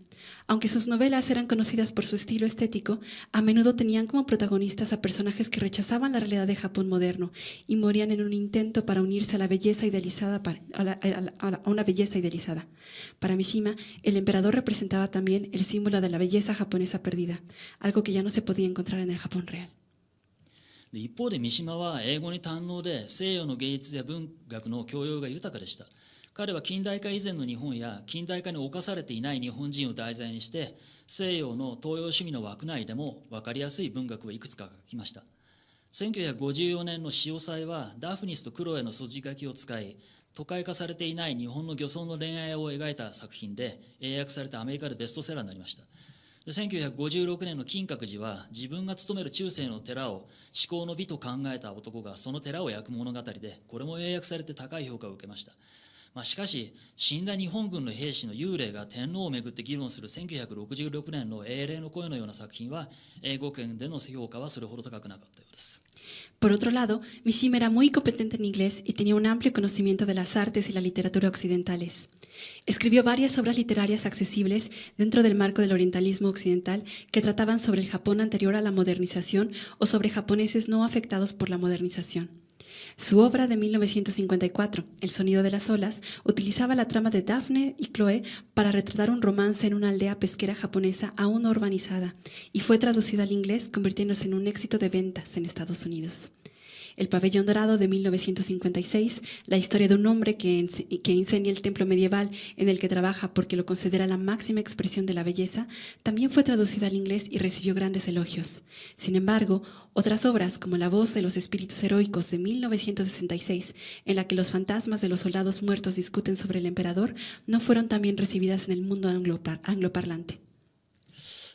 Aunque sus novelas eran conocidas por su estilo estético, a menudo tenían como protagonistas a personajes que rechazaban la realidad de Japón moderno y morían en un intento para unirse a la belleza idealizada a una belleza idealizada. Para Mishima, el emperador representaba también el símbolo de la belleza japonesa perdida, algo que ya no se podía encontrar en el Japón real. で一方で三島は英語に堪能で西洋の芸術や文学の教養が豊かでした。彼は近代化以前の日本や近代化に侵されていない日本人を題材にして西洋の東洋趣味の枠内でも分かりやすい文学をいくつか書きました。1954年の潮祭はダフニスとクロエの筋書きを使い都会化されていない日本の漁村の恋愛を描いた作品で英訳されてアメリカでベストセラーになりました。1956年の金閣寺は自分が勤める中世の寺を思考の美と考えた男がその寺を焼く物語でこれも英訳されて高い評価を受けました。しかし死んだ日本軍の兵士の幽霊が天皇をめぐって議論する1966年の英霊の声のような作品は英語圏での評価はそれほど高くなかったようです。Por otro lado, Mishima era muy competente en inglés y tenía un amplio conocimiento de las artes y la literatura occidentales. Escribió varias obras literarias accesibles dentro del marco del orientalismo occidental que trataban sobre el Japón anterior a la modernización o sobre japoneses no afectados por la modernización. Su obra de 1954, El sonido de las olas, utilizaba la trama de Daphne y Chloe para retratar un romance en una aldea pesquera japonesa aún no urbanizada y fue traducida al inglés convirtiéndose en un éxito de ventas en Estados Unidos. El pabellón dorado de 1956, la historia de un hombre que incendia el templo medieval en el que trabaja porque lo considera la máxima expresión de la belleza, también fue traducida al inglés y recibió grandes elogios. Sin embargo, otras obras como La voz de los espíritus heroicos de 1966, en la que los fantasmas de los soldados muertos discuten sobre el emperador, no fueron tan bien recibidas en el mundo angloparlante.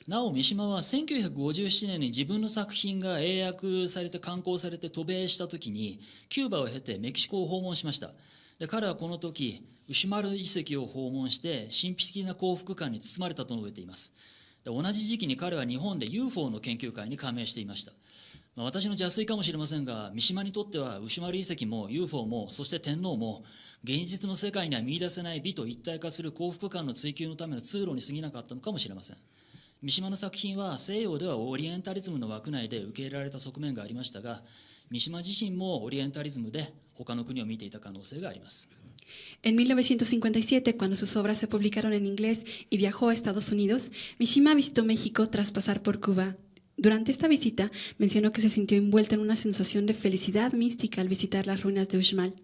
なお三島は1957年に自分の作品が英訳されて刊行されて渡米した時にキューバを経てメキシコを訪問しました。で彼はこの時牛丸遺跡を訪問して神秘的な幸福感に包まれたと述べています。で同じ時期に彼は日本で UFO の研究会に加盟していました。私の邪推かもしれませんが三島にとっては牛丸遺跡も UFO もそして天皇も現実の世界には見出せない美と一体化する幸福感の追求のための通路に過ぎなかったのかもしれません。三島の作品は西洋ではオリエンタリズムの枠内で受け入れられた側面がありましたが、三島自身もオリエンタリズムで他の国を見ていた可能性があります。En 1957, cuando sus obras se publicaron en inglés y viajó a Estados Unidos, Mishima visitó México tras pasar por Cuba. Durante esta visita, mencionó que se sintió envuelta en una sensación de felicidad mística al visitar las ruinas de Uxmal.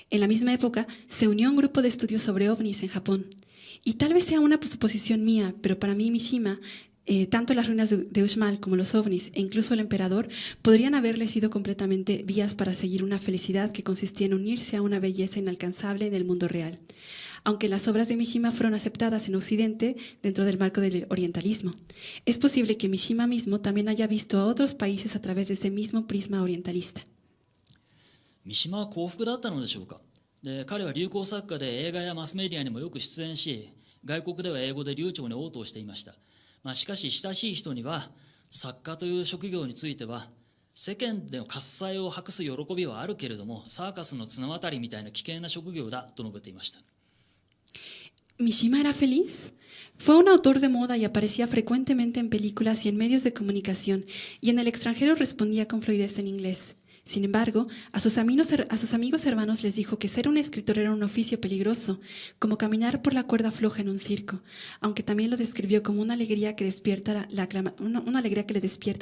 En la misma época, se unió a un grupo de estudios sobre ovnis en Japón. Y tal vez sea una suposición mía, pero para mí Mishima, tanto las ruinas de Uxmal como los ovnis e incluso el emperador podrían haberle sido completamente vías para seguir una felicidad que consistía en unirse a una belleza inalcanzable en el mundo real. Aunque las obras de Mishima fueron aceptadas en Occidente dentro del marco del orientalismo, es posible que Mishima mismo también haya visto a otros países a través de ese mismo prisma orientalista. 三島は幸福だったのでしょうか。で彼は流行作家で映画やマスメディアにもよく出演し外国では英語で流暢に応答していました。しかし親しい人には作家という職業については世間での喝采を博す喜びはあるけれどもサーカスの綱渡りみたいな危険な職業だと述べていました。¿Mishima era feliz? Fue un autor de moda y aparecía frecuentemente en películas y en medios de comunicación, y en el extranjero respondía con fluidez en inglés. Sin embargo, a sus amigos hermanos les dijo que ser un escritor era un oficio peligroso, como caminar por la cuerda floja en un circo, aunque también lo describió como una alegría que le despierta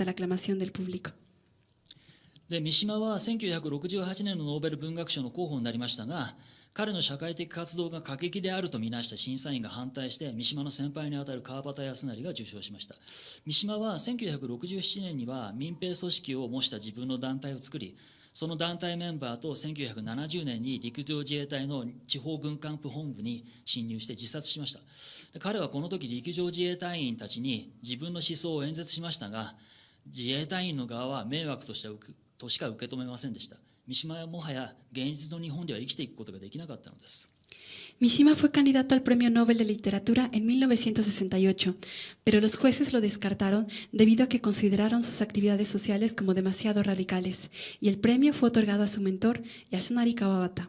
la aclamación del público. で三島は1968年のノーベル文学賞の候補になりましたが彼の社会的活動が過激であるとみなした審査員が反対して三島の先輩にあたる川端康成が受賞しました。三島は1967年には民兵組織を模した自分の団体を作りその団体メンバーと1970年に陸上自衛隊の地方軍管区本部に侵入して自殺しました。彼はこの時陸上自衛隊員たちに自分の思想を演説しましたが自衛隊員の側は迷惑としか受け止めませんでした。三島はもはや現実の日本では生きていくことができなかったのです。Mishima fue candidato al Premio Nobel de Literatura en 1968, pero los jueces lo descartaron debido a que consideraron sus actividades sociales como demasiado radicales, y el premio fue otorgado a su mentor, Yasunari Kawabata.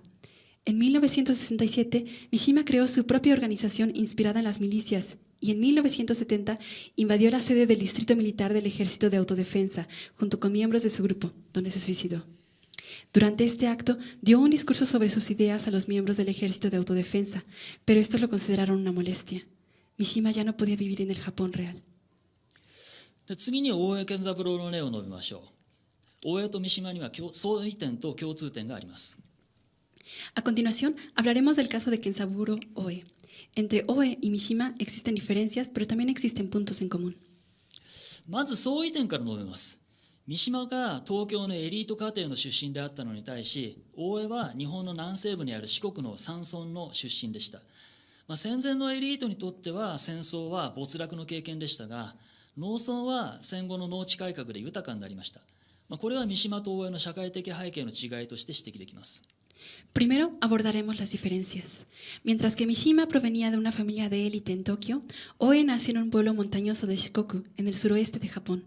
En 1967, Mishima creó su propia organización inspirada en las milicias y en 1970 invadió la sede del Distrito Militar del Ejército de Autodefensa junto con miembros de su grupo, donde se suicidó. Durante este acto, dio un discurso sobre sus ideas a los miembros del Ejército de Autodefensa, pero estos lo consideraron una molestia. Mishima ya no podía vivir en el Japón real. で次に大江健三郎の例を述べましょう。大江と三島には相違点と共通点があります。 A continuación, hablaremos del caso de Kenzaburo Oe. Entre Oe y Mishima existen diferencias, pero también existen puntos en común. まず相違点から述べます。三島が東京のエリート家庭の出身であったのに対し、大江は日本の南西部にある四国の山村の出身でした。戦前のエリートにとっては戦争は没落の経験でしたが、農村は戦後の農地改革で豊かになりました。これは三島と大江の社会的背景の違いとして指摘できます。 Primero abordaremos las diferencias. Mientras que Mishima provenía de una familia de élite en Tokio, Oe nació en un pueblo montañoso de Shikoku, en el suroeste de Japón.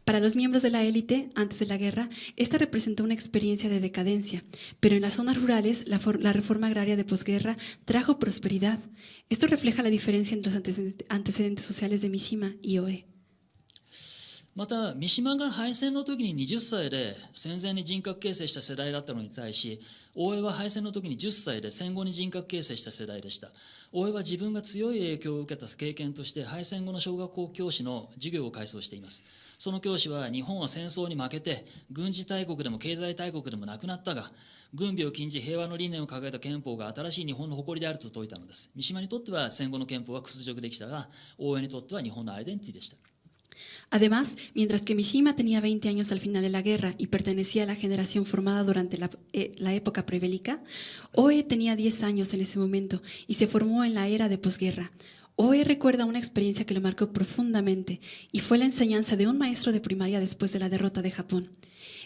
Para los miembros de la élite, antes de la guerra, esta representó una experiencia de decadencia, pero en las zonas rurales, la reforma agraria de posguerra trajo prosperidad. Esto refleja la diferencia entre los antecedentes sociales de Mishima y Oe. また三島が敗戦の時に20歳で戦前に人格形成した世代だったのに対し、大江は敗戦の時に10歳で戦後に人格形成した世代でした。大江は自分が強い影響を受けた経験として敗戦後の小学校教師の授業を改装しています。その教師は日本は戦争に負けて軍事大国でも経済大国でもなくなったが、軍備を禁じ平和の理念を掲げた憲法が新しい日本の誇りであると説いたのです。三島にとっては戦後の憲法は屈辱できたが、大江にとっては日本のアイデンティティでした。 Además, mientras que Mishima tenía 20 años al final de la guerra y pertenecía a la generación formada durante la época prebélica, Oe tenía 10 años en ese momento y se formó en la era de posguerra. Oe recuerda una experiencia que lo marcó profundamente y fue la enseñanza de un maestro de primaria después de la derrota de Japón.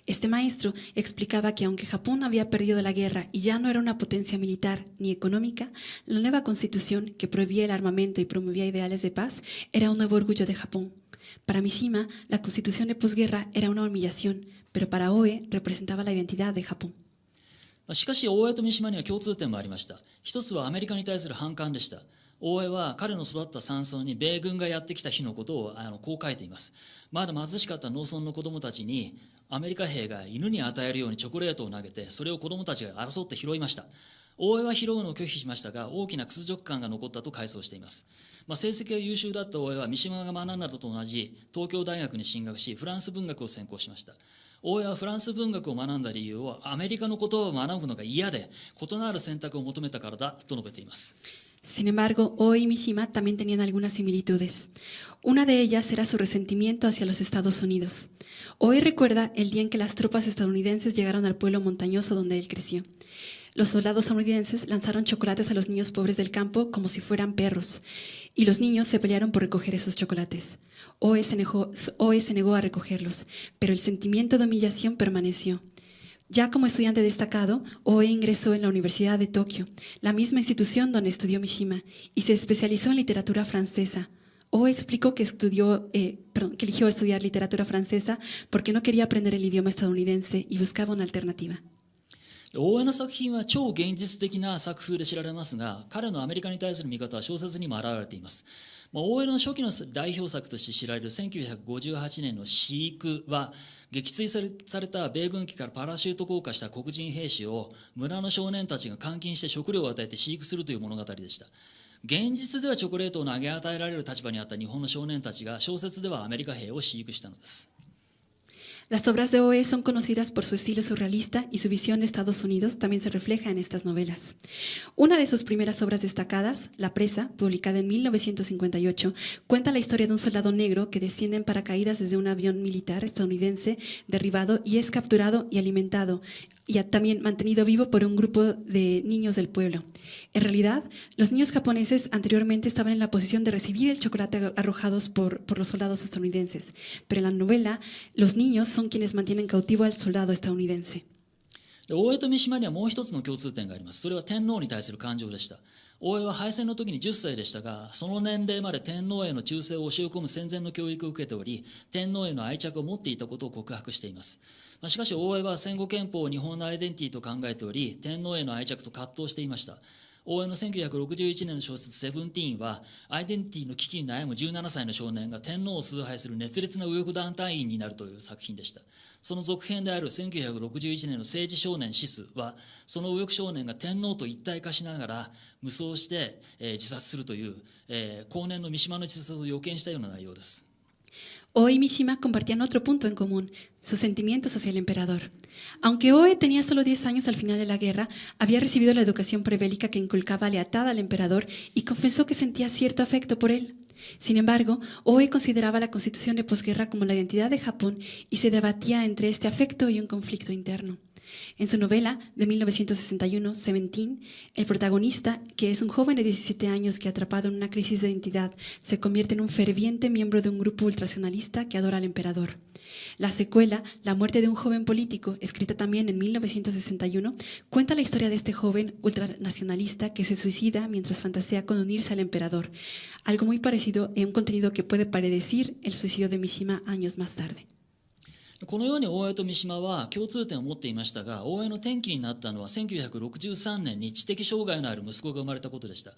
Este maestro explicaba que aunque Japón había perdido la guerra y ya no era una potencia militar ni económica, la nueva constitución que prohibía el armamento y promovía ideales de paz era un nuevo orgullo de Japón. Para Mishima, la constitución de posguerra era una humillación, pero para Oe representaba la identidad de Japón. しかし大江と三島には共通点もありました。一つはアメリカに対する反感でした。大江は彼の育った山村に米軍がやってきた日のことをこう書いています。まだ貧しかった農村の子どもたちにアメリカ兵が犬に与えるようにチョコレートを投げて、それを子どもたちが争って拾いました。大江は拾うのを拒否しましたが、大きな屈辱感が残ったと回想しています。成績が優秀だった大江は三島が学んだのと同じ東京大学に進学し、フランス文学を専攻しました。大江はフランス文学を学んだ理由をアメリカの言葉を学ぶのが嫌で、異なる選択を求めたからだと述べています。 Sin embargo, Oe y Mishima también tenían algunas similitudes. Una de ellas era su resentimiento hacia los Estados Unidos. Oe recuerda el día en que las tropas estadounidenses llegaron al pueblo montañoso donde él creció. Los soldados estadounidenses lanzaron chocolates a los niños pobres del campo como si fueran perros, y los niños se pelearon por recoger esos chocolates. Oe se negó a recogerlos, pero el sentimiento de humillación permaneció. Ya como estudiante destacado, Oe ingresó en la Universidad de Tokio, la misma institución donde estudió Mishima, y se especializó en literatura francesa. Oe explicó que eligió estudiar literatura francesa porque no quería aprender el idioma estadounidense y buscaba una alternativa. 大江の作品は超現実的な作風で知られますが、彼のアメリカに対する見方は小説にも表れています。大江の初期の代表作として知られる1958年の飼育は、撃墜された米軍機からパラシュート降下した黒人兵士を村の少年たちが監禁して食料を与えて飼育するという物語でした。現実ではチョコレートを投げ与えられる立場にあった日本の少年たちが、小説ではアメリカ兵を飼育したのです。 Las obras de Oe son conocidas por su estilo surrealista y su visión de Estados Unidos también se refleja en estas novelas. Una de sus primeras obras destacadas, La presa, publicada en 1958, cuenta la historia de un soldado negro que desciende en paracaídas desde un avión militar estadounidense derribado y es capturado y alimentado y también mantenido vivo por un grupo de niños del pueblo. En realidad, los niños japoneses anteriormente estaban en la posición de recibir el chocolate arrojados por los soldados estadounidenses, pero en la novela los niños son quienes mantienen cautivo al soldado estadounidense. 大江と三島にはもう一つの共通点があります。それは天皇に対する感情でした。大江は敗戦の時に10歳でしたが、その年齢まで天皇への忠誠を教え込む戦前の教育を受けており、天皇への愛着を持っていたことを告白しています。しかし大江は戦後憲法を日本のアイデンティティと考えており、天皇への愛着と葛藤していました。大江の1961年の小説「セブンティーン」は、アイデンティティの危機に悩む17歳の少年が天皇を崇拝する熱烈な右翼団体員になるという作品でした。その続編である1961年の政治少年シスは、その右翼少年が天皇と一体化しながら無双して、自殺するという、後年の三島の自殺を予見したような内容です。Oe y Mishima compartían otro punto en común, sus sentimientos hacia el emperador. Aunque Oe tenía solo 10 años al final de la guerra, había recibido la educación prebélica que inculcaba lealtad al emperador y confesó que sentía cierto afecto por él. Sin embargo, Oe consideraba la constitución de posguerra como la identidad de Japón y se debatía entre este afecto y un conflicto interno. En su novela de 1961, Seventeen, el protagonista, que es un joven de 17 años que atrapado en una crisis de identidad, se convierte en un ferviente miembro de un grupo ultranacionalista que adora al emperador. La secuela, La muerte de un joven político, escrita también en 1961, cuenta la historia de este joven ultranacionalista que se suicida mientras fantasea con unirse al emperador, algo muy parecido en un contenido que puede predecir el suicidio de Mishima años más tarde. このように大江と三島は共通点を持っていましたが、大江の転機になったのは1963年に知的障害のある息子が生まれたことでした。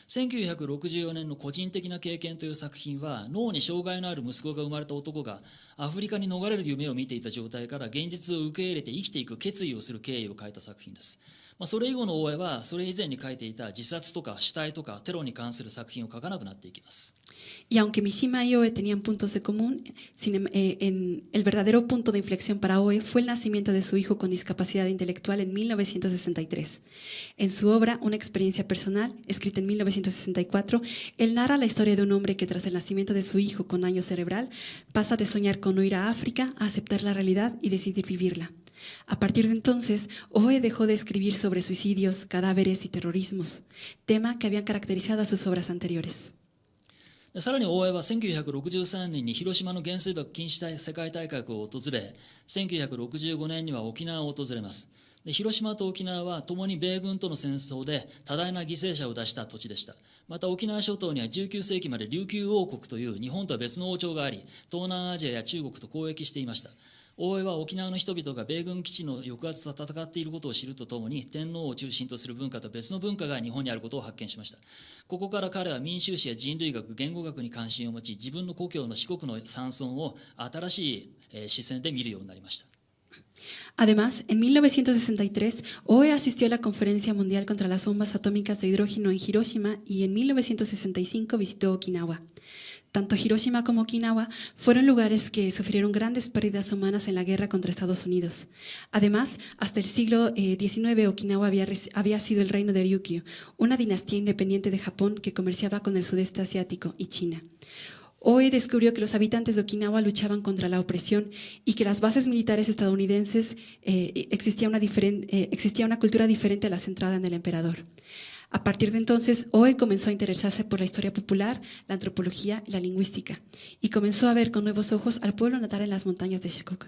1964年の個人的な経験という作品は、脳に障害のある息子が生まれた男がアフリカに逃れる夢を見ていた状態から現実を受け入れて生きていく決意をする経緯を書いた作品です。それ以後の大江はそれ以前に書いていた自殺とか死体とかテロに関する作品を書かなくなっていきます。Y aunque Mishima y Oe tenían puntos de común, el verdadero punto de inflexión para Oe fue el nacimiento de su hijo con discapacidad intelectual en 1963. En su obra, Una experiencia personal, escrita en 1964, él narra la historia de un hombre que tras el nacimiento de su hijo con daño cerebral, pasa de soñar con no ir a África a aceptar la realidad y decidir vivirla. A partir de entonces, Oe dejó de escribir sobre suicidios, cadáveres y terrorismos, tema que habían caracterizado a sus obras anteriores. さらに大江は1963年に広島の原水爆禁止世界大会を訪れ、1965年には沖縄を訪れます。広島と沖縄は共に米軍との戦争で多大な犠牲者を出した土地でした。また沖縄諸島には19世紀まで琉球王国という日本とは別の王朝があり、東南アジアや中国と交易していました。大江は沖縄の人々が米軍基地の抑圧と戦っていることを知るとともに、天皇を中心とする文化と別の文化が日本にあることを発見しました。ここから彼は民衆史や人類学、言語学に関心を持ち、自分の故郷の四国の山村を新しい視線で見るようになりました。Además, en 1963, Oe asistió a la Conferencia Mundial contra las Bombas Atómicas de Hidrógeno en Hiroshima y en 1965 visitó Okinawa. Tanto Hiroshima como Okinawa fueron lugares que sufrieron grandes pérdidas humanas en la guerra contra Estados Unidos. Además, hasta el siglo XIX, Okinawa había sido el reino de Ryukyu, una dinastía independiente de Japón que comerciaba con el sudeste asiático y China. Oe descubrió que los habitantes de Okinawa luchaban contra la opresión y que las bases militares estadounidenses existía una cultura diferente a la centrada en el emperador. A partir de entonces, Oe comenzó a interesarse por la historia popular, la antropología y la lingüística, y comenzó a ver con nuevos ojos al pueblo natal en las montañas de Shikoku.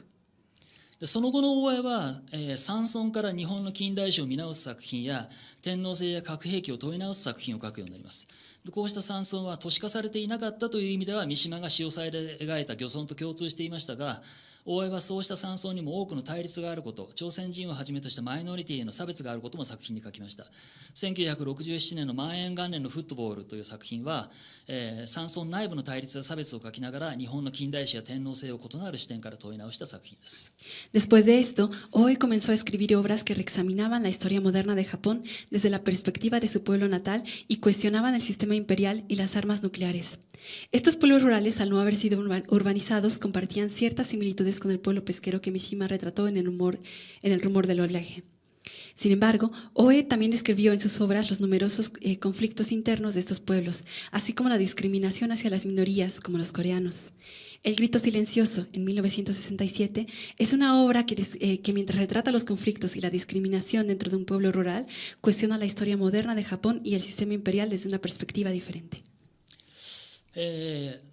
その後の大江は、山村から日本の近代史を見直す作品や天皇制や核兵器を問い直す作品を書くようになります。こうした山村は都市化されていなかったという意味では三島が潮騒で描いた漁村と共通していましたが、大江はそうした山村にも多くの対立があること、朝鮮人をはじめとしたマイノリティへの差別があることも作品に書きました。1967年の万延元年のフットボールという作品は、山村内部の対立や差別を書きながら日本の近代史や天皇制を異なる視点から問い直した作品です。Después de esto, Oe comenzó a escribir obras que reexaminaban la historia moderna de Japón desde la perspectiva de su pueblo natal y cuestionaban el sistema imperial y las armas nucleares. Estos pueblos rurales, al no haber sido urbanizados, compartían ciertas similitudes con el pueblo pesquero que Mishima retrató en el rumor del oleaje. Sin embargo, Oe también escribió en sus obras los numerosos conflictos internos de estos pueblos, así como la discriminación hacia las minorías, como los coreanos. El grito silencioso, en 1967, es una obra que mientras retrata los conflictos y la discriminación dentro de un pueblo rural, cuestiona la historia moderna de Japón y el sistema imperial desde una perspectiva diferente.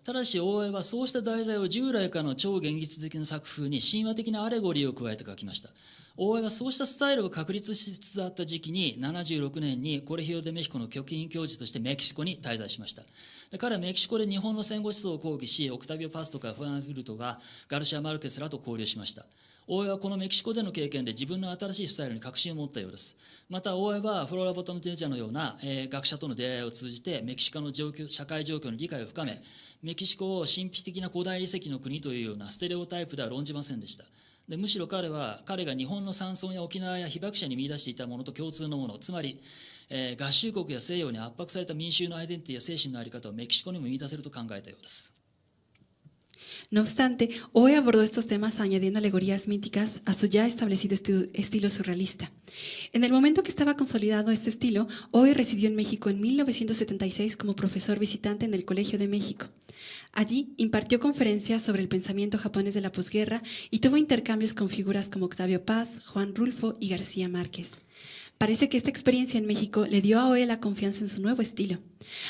ただし大江はそうした題材を従来からの超現実的な作風に神話的なアレゴリーを加えて書きました。大江はそうしたスタイルを確立しつつあった時期に76年にコレヒオ・デ・メヒコの客員教授としてメキシコに滞在しました。で彼はメキシコで日本の戦後思想を講義し、オクタビオ・パスとかフランフルトがガルシア・マルケスらと交流しました。大江はこのメキシコでの経験で自分の新しいスタイルに確信を持ったようです。また大江はフローラ・ボトム・テネチャのような、学者との出会いを通じてメキシコの社会状況の理解を深め、メキシコを神秘的な古代遺跡の国というようなステレオタイプでは論じませんでした。でむしろ彼が日本の山村や沖縄や被爆者に見出していたものと共通のもの、つまり、合衆国や西洋に圧迫された民衆のアイデンティティや精神の在り方をメキシコにも見出せると考えたようです。No obstante, hoy abordó estos temas añadiendo alegorías míticas a su ya establecido estilo surrealista. En el momento que estaba consolidado este estilo, hoy residió en México en 1976 como profesor visitante en el Colegio de México. Allí impartió conferencias sobre el pensamiento japonés de la posguerra y tuvo intercambios con figuras como Octavio Paz, Juan Rulfo y García Márquez. Parece que esta experiencia en México le dio a Oe la confianza en su nuevo estilo.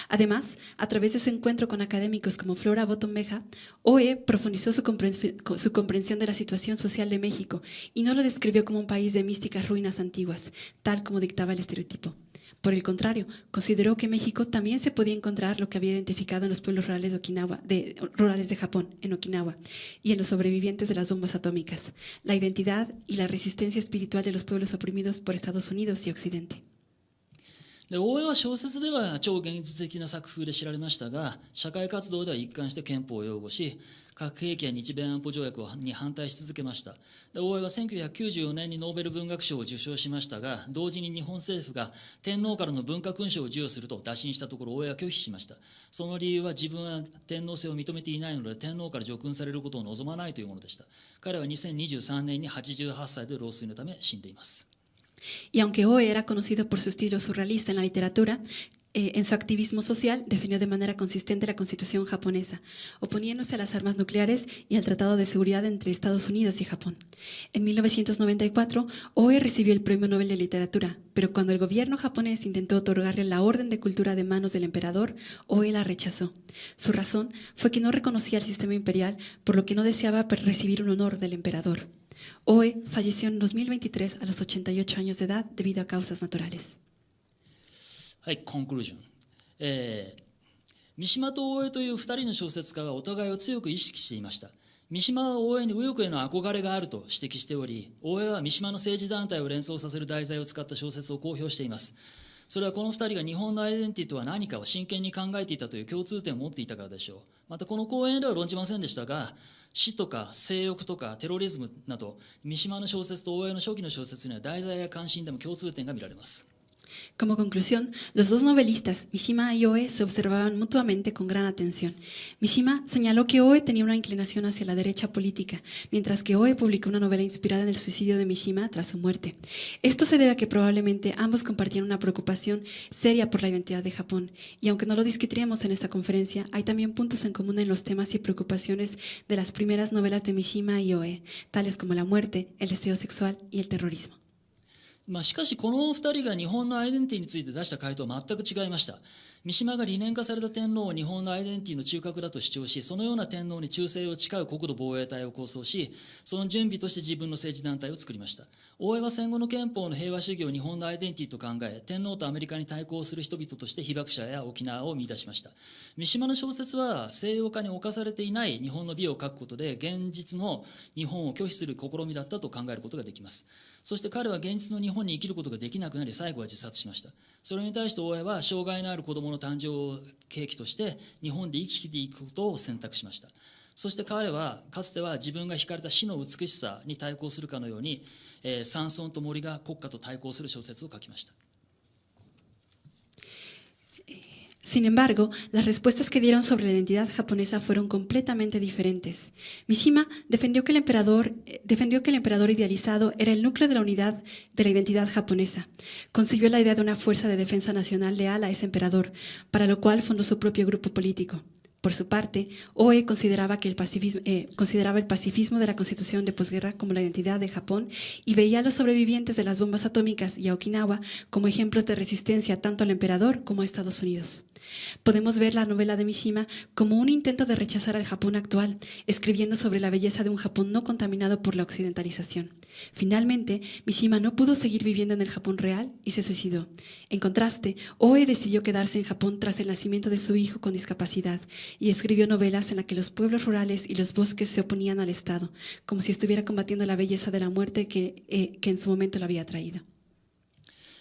Además, a través de su encuentro con académicos como Flora Bottom-Beja, Oe profundizó su comprensión de la situación social de México y no lo describió como un país de místicas ruinas antiguas, tal como dictaba el estereotipo. Por el contrario, consideró que México también se podía encontrar lo que había identificado en los pueblos rurales de Japón, en Okinawa, y en los sobrevivientes de las bombas atómicas, la identidad y la resistencia espiritual de los pueblos oprimidos por Estados Unidos y Occidente. で大江は小説では超現実的な作風で知られましたが、社会活動では一貫して憲法を擁護し、核兵器や日米安保条約に反対し続けました。で大江は1994年にノーベル文学賞を受賞しましたが、同時に日本政府が天皇からの文化勲章を授与すると打診したところ、大江は拒否しました。その理由は自分は天皇制を認めていないので天皇から叙勲されることを望まないというものでした。彼は2023年に88歳で老衰のため死んでいます。Y aunque Oe era conocido por su estilo surrealista en la literatura, en su activismo social defendió de manera consistente la Constitución japonesa, oponiéndose a las armas nucleares y al Tratado de Seguridad entre Estados Unidos y Japón. En 1994, Oe recibió el Premio Nobel de Literatura, pero cuando el gobierno japonés intentó otorgarle la Orden de Cultura de manos del emperador, Oe la rechazó. Su razón fue que no reconocía el sistema imperial, por lo que no deseaba recibir un honor del emperador. Oe falleció en 2023 a los 88 años de edad debido a causas naturales. はい、コンクルージョン。三島と大江という2人の小説家がお互いを強く意識していました。三島は大江に右翼への憧れがあると指摘しており、大江は三島の政治団体を連想させる題材を使った小説を公表しています。それはこの2人が日本のアイデンティティとは何かを真剣に考えていたという共通点を持っていたからでしょう。またこの講演では論じませんでしたが、死とか性欲とかテロリズムなど三島の小説と大江の初期の小説には題材や関心でも共通点が見られます。Como conclusión, los dos novelistas, Mishima y Oe, se observaban mutuamente con gran atención. Mishima señaló que Oe tenía una inclinación hacia la derecha política, mientras que Oe publicó una novela inspirada en el suicidio de Mishima tras su muerte. Esto se debe a que probablemente ambos compartían una preocupación seria por la identidad de Japón, y aunque no lo discutiremos en esta conferencia, hay también puntos en común en los temas y preocupaciones de las primeras novelas de Mishima y Oe, tales como la muerte, el deseo sexual y el terrorismo. しかしこの2人が日本のアイデンティティについて出した回答は全く違いました。三島が理念化された天皇を日本のアイデンティティの中核だと主張し、そのような天皇に忠誠を誓う国土防衛隊を構想し、その準備として自分の政治団体を作りました。大江は戦後の憲法の平和主義を日本のアイデンティティと考え、天皇とアメリカに対抗する人々として被爆者や沖縄を見出しました。三島の小説は西洋化に侵されていない日本の美を書くことで、現実の日本を拒否する試みだったと考えることができます。そして彼は現実の日本に生きることができなくなり、最後は自殺しました。それに対して大江は障害のある子どもの誕生を契機として日本で生きていくことを選択しました。そして彼はかつては自分が惹かれた死の美しさに対抗するかのように、山村と森が国家と対抗する小説を書きました。Sin embargo, las respuestas que dieron sobre la identidad japonesa fueron completamente diferentes. Mishima defendió que el emperador idealizado era el núcleo de la unidad de la identidad japonesa. Concibió la idea de una fuerza de defensa nacional leal a ese emperador, para lo cual fundó su propio grupo político. Por su parte, Oe consideraba el pacifismo de la Constitución de posguerra como la identidad de Japón y veía a los sobrevivientes de las bombas atómicas y a Okinawa como ejemplos de resistencia tanto al emperador como a Estados Unidos. Podemos ver la novela de Mishima como un intento de rechazar al Japón actual, escribiendo sobre la belleza de un Japón no contaminado por la occidentalización. Finalmente, Mishima no pudo seguir viviendo en el Japón real y se suicidó. En contraste, Oe decidió quedarse en Japón tras el nacimiento de su hijo con discapacidad y escribió novelas en las que los pueblos rurales y los bosques se oponían al Estado, como si estuviera combatiendo la belleza de la muerte que en su momento la había traído.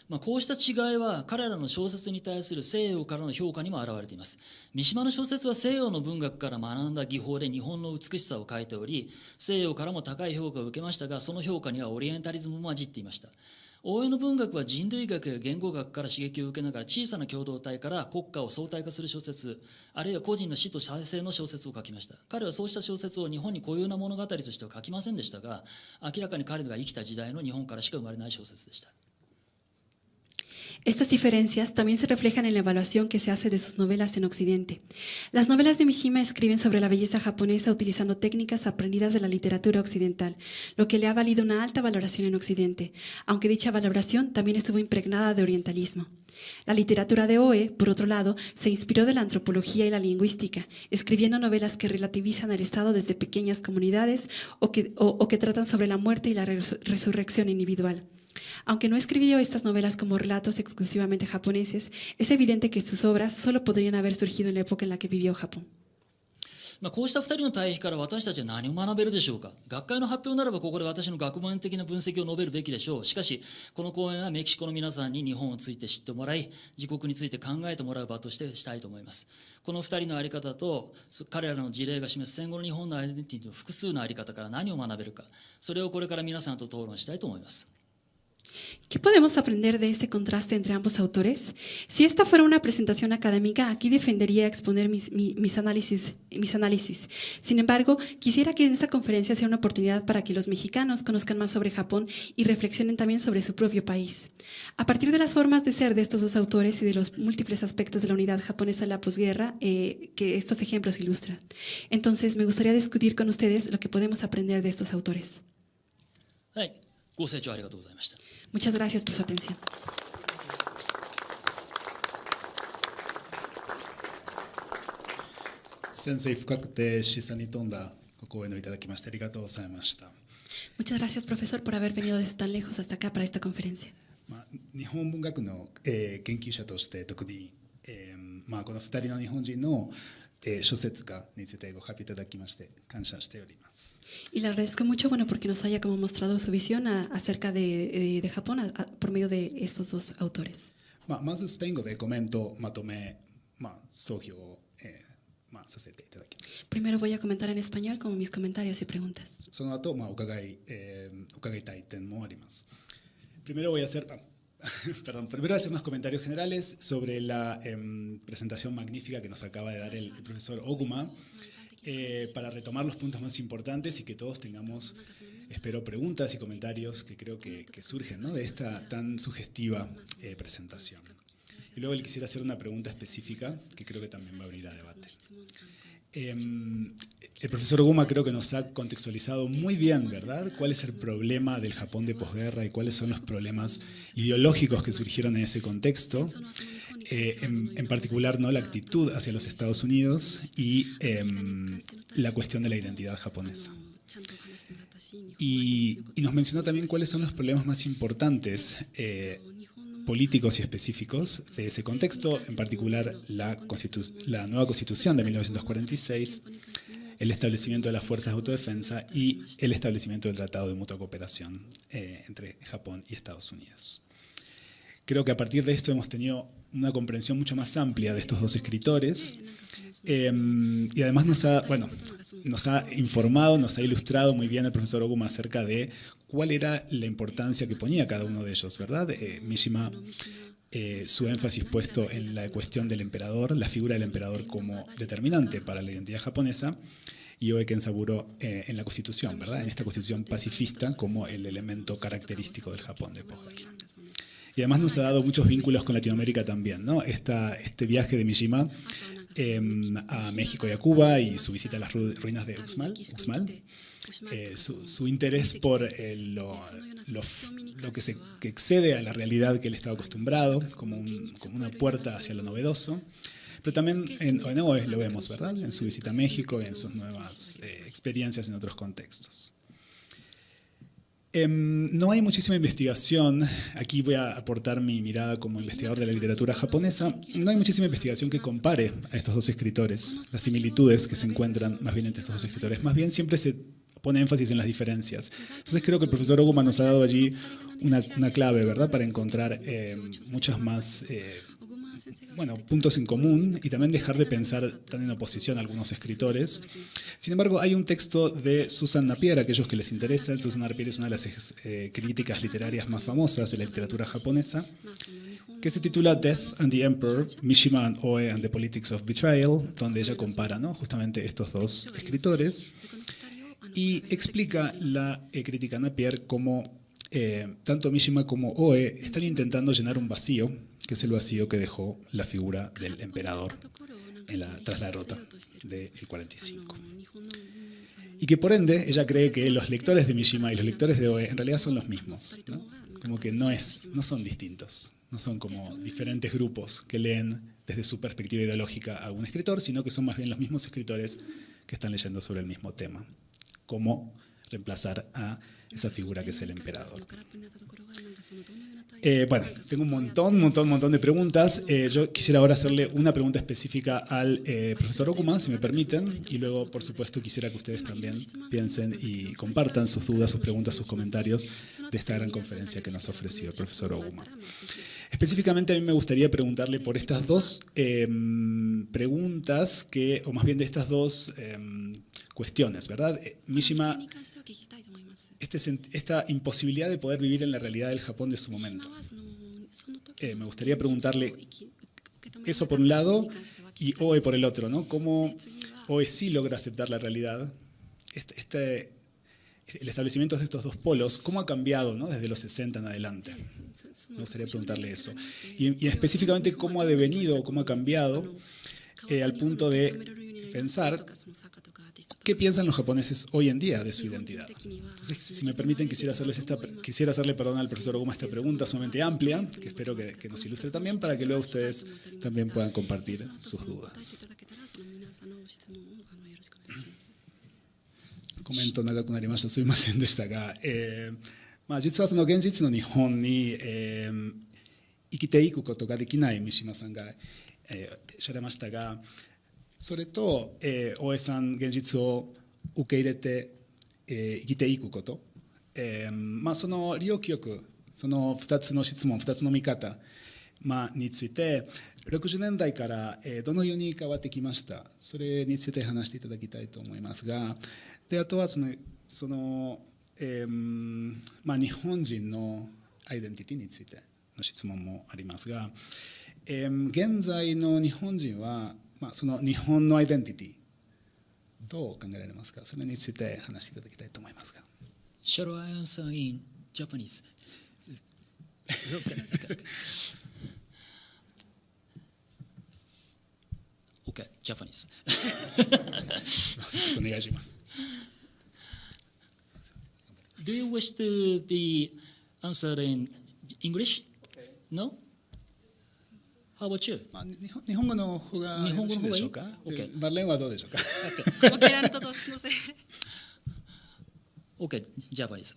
こうした違いは彼らの小説に対する西洋からの評価にも表れています。三島の小説は西洋の文学から学んだ技法で日本の美しさを書いており、西洋からも高い評価を受けましたが、その評価にはオリエンタリズムも混じっていました。大江の文学は人類学や言語学から刺激を受けながら小さな共同体から国家を相対化する小説、あるいは個人の死と再生の小説を書きました。彼はそうした小説を日本に固有な物語としては書きませんでしたが、明らかに彼が生きた時代の日本からしか生まれない小説でした。Estas diferencias también se reflejan en la evaluación que se hace de sus novelas en Occidente. Las novelas de Mishima escriben sobre la belleza japonesa utilizando técnicas aprendidas de la literatura occidental, lo que le ha valido una alta valoración en Occidente, aunque dicha valoración también estuvo impregnada de orientalismo. La literatura de Oe, por otro lado, se inspiró de la antropología y la lingüística, escribiendo novelas que relativizan el Estado desde pequeñas comunidades o que tratan sobre la muerte y la resurrección individual. Aunque no escribió estas novelas como relatos exclusivamente japoneses, es evidente que sus obras solo podrían haber surgido en la época en la que vivió Japón. こうした2人の対比から私たちは何を学べるでしょうか。学会の発表ならばここで私の学問的な分析を述べるべきでしょう。しかしこの講演はメキシコの皆さんに日本について知ってもらい、自国について考えてもらう場としてしたいと思います。この2人の在り方と彼らの事例が示す戦後の日本のアイデンティティの複数の在り方から何を学べるか、それをこれから皆さんと討論したいと思います。¿Qué podemos aprender de este contraste entre ambos autores? Si esta fuera una presentación académica, aquí defendería exponer mis análisis. Sin embargo, quisiera que en esta conferencia sea una oportunidad para que los mexicanos conozcan más sobre Japón y reflexionen también sobre su propio país. A partir de las formas de ser de estos dos autores y de los múltiples aspectos de la unidad japonesa de la posguerra que estos ejemplos ilustran. Entonces, me gustaría discutir con ustedes lo que podemos aprender de estos autores. はい、ご清聴ありがとうございました。Muchas gracias por su atención. 先生、深くて示唆に富んだご講演をいただきましてありがとうございました。 Muchas gracias, profesor, por haber venido desde tan lejos hasta acá para esta conferencia. 日本文学の、研究者として特に、この2人の日本人の、小説家についてご発表いただきまして感謝しております。 Y le agradezco mucho, bueno, porque nos haya como mostrado su visión acerca de Japón por medio de estos dos autores. まずスペイン語でコメントまとめ、総評を、させていただきます。 Primero voy a comentar en español como mis comentarios y preguntas. その後、伺いたい点もあります。Primero voy a hacer unos comentarios generales sobre la presentación magnífica que nos acaba de dar el profesor Oguma, para retomar los puntos más importantes y que todos tengamos, espero, preguntas y comentarios que creo que surgen, ¿no?, de esta tan sugestiva presentación. Y luego le quisiera hacer una pregunta específica que creo que también va a abrir a debate. El profesor Oguma creo que nos ha contextualizado muy bien, ¿verdad?, cuál es el problema del Japón de posguerra y cuáles son los problemas ideológicos que surgieron en ese contexto, en particular, ¿no?, la actitud hacia los Estados Unidos y la cuestión de la identidad japonesa. Y nos mencionó también cuáles son los problemas más importantes políticos y específicos de ese contexto, en particular la nueva Constitución de 1946, el establecimiento de las fuerzas de autodefensa y el establecimiento del Tratado de Mutua Cooperación entre Japón y Estados Unidos. Creo que a partir de esto hemos tenido una comprensión mucho más amplia de estos dos escritores, y además nos ha informado, nos ha ilustrado muy bien el profesor Oguma acerca de cuál era la importancia que ponía cada uno de ellos, ¿verdad? Mishima, su énfasis puesto en la cuestión del emperador, la figura del emperador como determinante para la identidad japonesa, y Oe Kenzaburo en la Constitución, ¿verdad?, en esta Constitución pacifista como el elemento característico del Japón de posguerra. Y además nos ha dado muchos vínculos con Latinoamérica también, ¿no? Este viaje de Mishima a México y a Cuba y su visita a las ruinas de Uxmal, su interés por lo que excede a la realidad que él estaba acostumbrado, como una puerta hacia lo novedoso, pero también en OE lo vemos, ¿verdad? En su visita a México y en sus nuevas experiencias en otros contextos. No hay muchísima investigación, aquí voy a aportar mi mirada como investigador de la literatura japonesa, no hay muchísima investigación que compare a estos dos escritores, las similitudes que se encuentran más bien entre estos dos escritores, más bien siempre se pone énfasis en las diferencias. Entonces creo que el profesor Oguma nos ha dado allí una clave, ¿verdad?, para encontrar muchas más puntos en común y también dejar de pensar tan en oposición a algunos escritores. Sin embargo, hay un texto de Susan Napier, a aquellos que les interesan. Susan Napier es una de las críticas literarias más famosas de la literatura japonesa, que se titula Death and the Emperor, Mishima and Oe and the Politics of Betrayal, donde ella compara, ¿no?, justamente estos dos escritores y explica la crítica Napier cómo tanto Mishima como Oe están intentando llenar un vacío, que es el vacío que dejó la figura del emperador tras la derrota del 45. Y que por ende ella cree que los lectores de Mishima y los lectores de Oe en realidad son los mismos, ¿no? Como que no son distintos, no son como diferentes grupos que leen desde su perspectiva ideológica a un escritor, sino que son más bien los mismos escritores que están leyendo sobre el mismo tema. Cómo reemplazar a esa figura que es el emperador. Tengo un montón de preguntas. Yo quisiera ahora hacerle una pregunta específica al profesor Oguma, si me permiten, y luego, por supuesto, quisiera que ustedes también piensen y compartan sus dudas, sus preguntas, sus comentarios de esta gran conferencia que nos ha ofrecido el profesor Oguma. Específicamente a mí me gustaría preguntarle por estas dos preguntas, o más bien de estas dos cuestiones, ¿verdad? Mishima, esta imposibilidad de poder vivir en la realidad del Japón de su momento. Me gustaría preguntarle eso por un lado y Oe por el otro, ¿no? ¿Cómo Oe sí logra aceptar la realidad? El establecimiento de estos dos polos, ¿cómo ha cambiado, ¿no?, desde los 60 en adelante? Me gustaría preguntarle eso. Y específicamente cómo ha devenido, cómo ha cambiado al punto de pensar qué piensan los japoneses hoy en día de su identidad. Entonces, si me permiten, quisiera hacerle al profesor Oguma esta pregunta sumamente amplia, que espero que nos ilustre también, para que luego ustedes también puedan compartir sus dudas. コメント長くなりました。すみませんでしたが、実はその現実の日本に、生きていくことができない三島さんが、おっしゃられましたが、それと、大江さん現実を受け入れて、生きていくこと、その利用記憶、その2つの質問、2つの見方、について60年代からどのように変わってきました、それについて話していただきたいと思いますが、であとはその日本人のアイデンティティについての質問もありますが、現在の日本人は、その日本のアイデンティティどう考えられますか、それについて話していただきたいと思いますが。Shall I answer in Japanese? Okay, Japanese. お願いします。Do you wish to be answered in English? No? How about you? 日本語の方がよろしいでしょうか。マルレンはどうでしょうか。Como quieran todos, no sé. Okay, Japanese.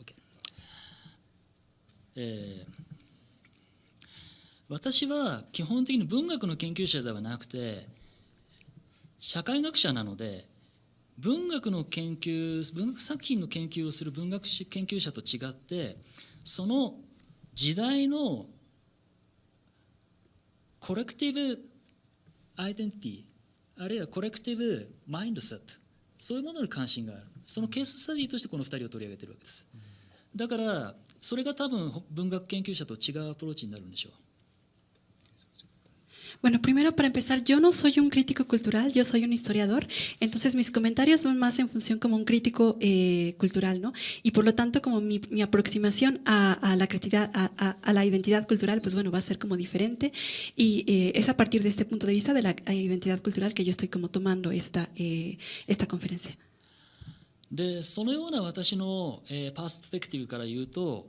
Okay. 私は基本的に文学の研究者ではなくて社会学者なので、文学作品の研究をする文学研究者と違って、その時代のコレクティブアイデンティティ、あるいはコレクティブマインドセット、そういうものに関心がある。そのケーススタディとしてこの2人を取り上げているわけです。だからそれが多分文学研究者と違うアプローチになるんでしょう。Bueno, primero para empezar, yo no soy un crítico cultural, yo soy un historiador, entonces mis comentarios son más en función como un crítico cultural, ¿no? Y por lo tanto, como mi aproximación a la identidad cultural, pues bueno, va a ser como diferente y es a partir de este punto de vista de la identidad cultural que yo estoy como tomando esta conferencia. でそのような私のパースペクティブから言うと、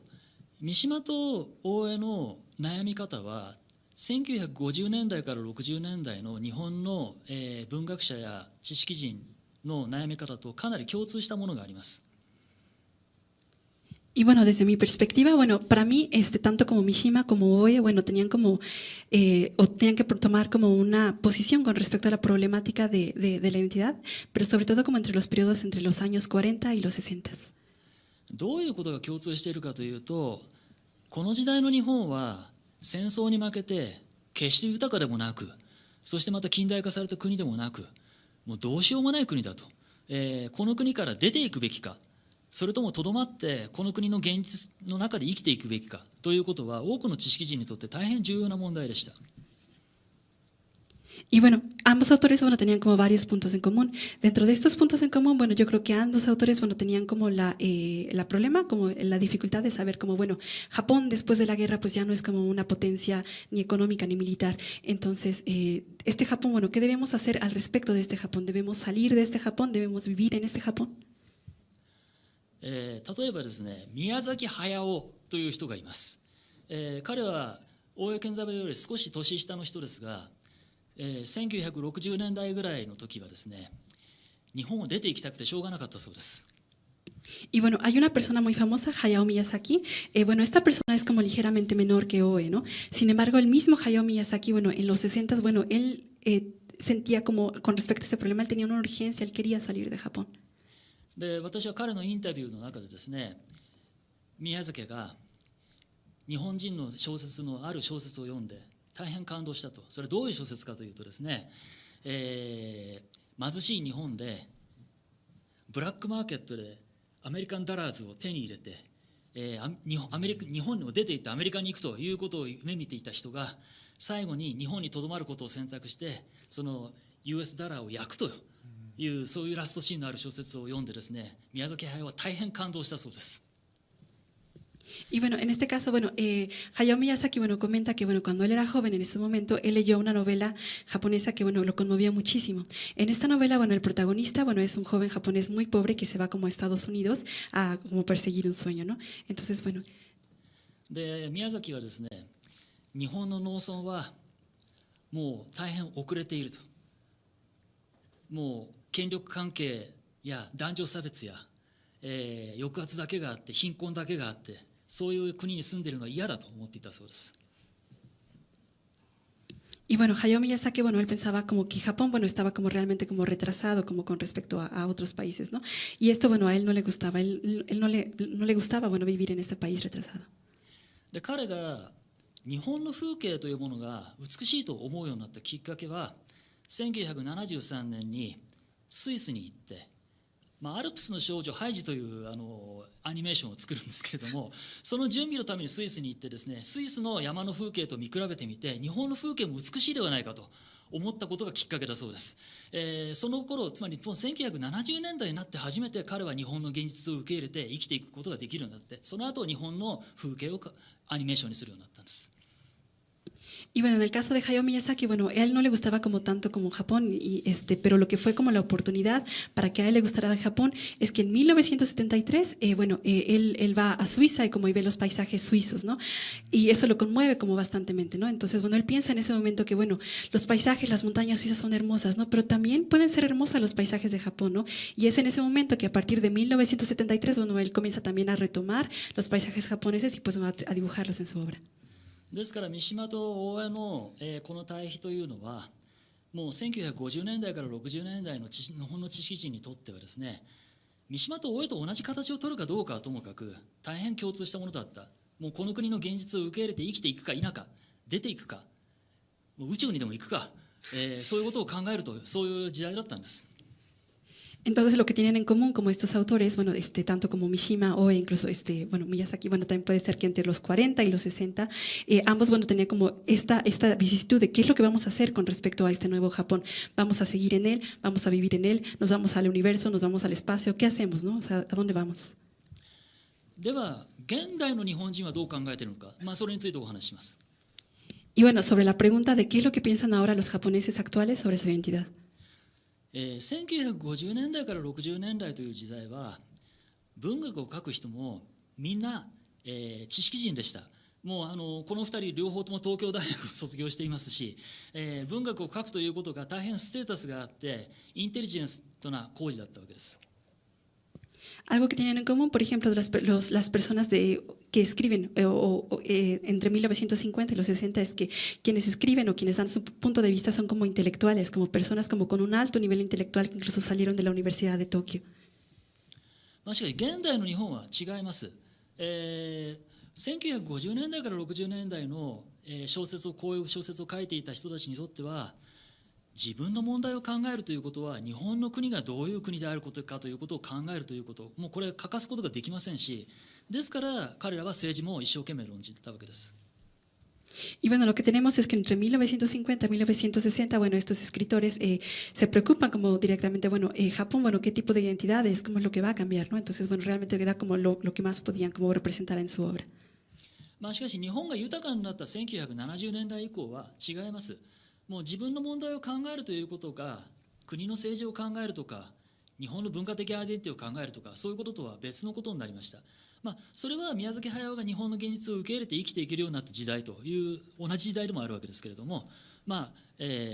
三島と大江の悩み方は1950年代から60年代の日本の文学者や知識人の悩み方とかなり共通したものがあります。Y bueno, desde mi perspectiva, bueno, para mí, tanto como Mishima como Oe, bueno, tenían como, o tenían que tomar como una posición con respecto a la problemática de la identidad, pero sobre todo como entre los periodos entre los años 40 y los 60. どういうことが共通しているかというと、この時代の日本は戦争に負けて決して豊かでもなく、そしてまた近代化された国でもなく、もうどうしようもない国だと、この国から出ていくべきか、それともとどまってこの国の現実の中で生きていくべきかということは多くの知識人にとって大変重要な問題でした。Y bueno, ambos autores, bueno, tenían como varios puntos en común. Dentro de estos puntos en común, bueno, yo creo que ambos autores, bueno, tenían como la problema, como la dificultad de saber como, bueno, Japón después de la guerra, pues ya no es como una potencia ni económica ni militar. Entonces, este Japón, bueno, ¿qué debemos hacer al respecto de este Japón? ¿Debemos salir de este Japón? ¿Debemos vivir en este Japón? 例えばですね、宮崎駿という人がいます。彼は大江健三郎より少し年下の人ですが、1960年代ぐらいの時はですね、日本を出て行きたくてしょうがなかったそうです。Y bueno, hay una persona muy famosa, Hayao Miyazaki. Bueno, esta persona es como ligeramente menor que Oe, ¿no? Sin embargo, el mismo Hayao Miyazaki, bueno, en los 60, bueno, él sentía como, con respecto a este problema, él tenía una urgencia, él quería salir de Japón. で、私は彼のインタビューの中でですね、宮崎が日本人の小説のある小説を読んで大変感動したと。それはどういう小説かというとですね、貧しい日本でブラックマーケットでアメリカンダラーズを手に入れて、日本を出て行ってアメリカに行くということを夢見ていた人が最後に日本にとどまることを選択してその US ダラーを焼くというそういうラストシーンのある小説を読んでですね、宮崎駿は大変感動したそうです。Y bueno, en este caso, bueno, Hayao Miyazaki, bueno, comenta que, bueno, cuando él era joven en ese momento, él leyó una novela japonesa que, bueno, lo conmovió muchísimo. En esta novela, bueno, el protagonista, bueno, es un joven japonés muy pobre que se va como a Estados Unidos a como perseguir un sueño, ¿no? Entonces, bueno. で、宮崎はですね、日本の農村はもう大変遅れていると。もう権力関係や男女差別や、抑圧だけがあって貧困だけがあってそういう国に住んでいるのは嫌だと思っていたそうです。Y bueno, Hayao Miyazaki, bueno, él pensaba como que Japón, bueno, estaba como realmente como retrasado como con respecto a otros países, ¿no? Y esto, bueno, a él no le gustaba, él no le gustaba, bueno, vivir en este país retrasado. で、彼が日本の風景というものが美しいと思うようになったきっかけは1973年にスイスに行って、アルプスの少女ハイジというアニメーションを作るんですけれども、その準備のためにスイスに行ってですね、スイスの山の風景と見比べてみて日本の風景も美しいではないかと思ったことがきっかけだそうです。その頃、つまり日本1970年代になって初めて彼は日本の現実を受け入れて生きていくことができるようになって、その後日本の風景をアニメーションにするようになったんです。Y bueno, en el caso de Hayao Miyazaki, bueno, a él no le gustaba como tanto como Japón, pero lo que fue como la oportunidad para que a él le gustara de Japón es que en 1973, bueno, él va a Suiza y como ve los paisajes suizos, ¿no? Y eso lo conmueve como bastantemente, ¿no? Entonces, bueno, él piensa en ese momento que, bueno, los paisajes, las montañas suizas son hermosas, ¿no? Pero también pueden ser hermosas los paisajes de Japón, ¿no? Y es en ese momento que a partir de 1973, bueno, él comienza también a retomar los paisajes japoneses y pues a dibujarlos en su obra. ですから三島と大江の、この対比というのはもう1950年代から60年代の日本の知識人にとってはですね、三島と大江と同じ形を取るかどうかはともかく大変共通したものだった。もうこの国の現実を受け入れて生きていくか否か、出ていくか、もう宇宙にでも行くか、そういうことを考えるとそういう時代だったんです。Entonces lo que tienen en común como estos autores, bueno, tanto como Mishima o incluso bueno, Miyazaki, bueno, también puede ser que entre los 40 y los 60, ambos, bueno, tenían como esta vicisitud de qué es lo que vamos a hacer con respecto a este nuevo Japón. Vamos a seguir en él, vamos a vivir en él, nos vamos al universo, nos vamos al espacio, ¿qué hacemos, no? O sea, ¿a dónde vamos? では現代の日本人はどう考えているのか、それについてお話しします。Y bueno, sobre la pregunta de qué es lo que piensan ahora los japoneses actuales sobre su identidad. 1950年代から60年代という時代は文学を書く人もみんな、知識人でした。もうこの2人両方とも東京大学を卒業していますし、文学を書くということが大変ステータスがあってインテリジェンスな行為だったわけです。Algo que tienen en común, por ejemplo, las personas que escriben entre 1950 y los 60 es que quienes escriben o quienes dan su punto de vista son como intelectuales, como personas como con un alto nivel intelectual que incluso salieron de la Universidad de Tokio. しかし現代の日本は違います。1950年代から60年代のこういう小説を書いていた人たちにとっては、自分の問題を考えるということは日本の国がどういう国であることかということを考えるということ、もうこれ欠かすことができませんし、ですから彼らは政治も一生懸命論じたわけです。Y bueno, lo que tenemos es que entre 1950 y 1960, bueno, estos escritores se preocupan como directamente, bueno, Japón, bueno, qué tipo de identidad es, cómo es lo que va a cambiar, ¿no? Entonces, bueno, realmente era como lo que más podían como representar en su obra. しかし日本が豊かになった1970年代以降は違います。もう自分の問題を考えるということが国の政治を考えるとか日本の文化的アイデンティティを考えるとかそういうこととは別のことになりました。それは宮崎駿が日本の現実を受け入れて生きていけるようになった時代という同じ時代でもあるわけですけれども、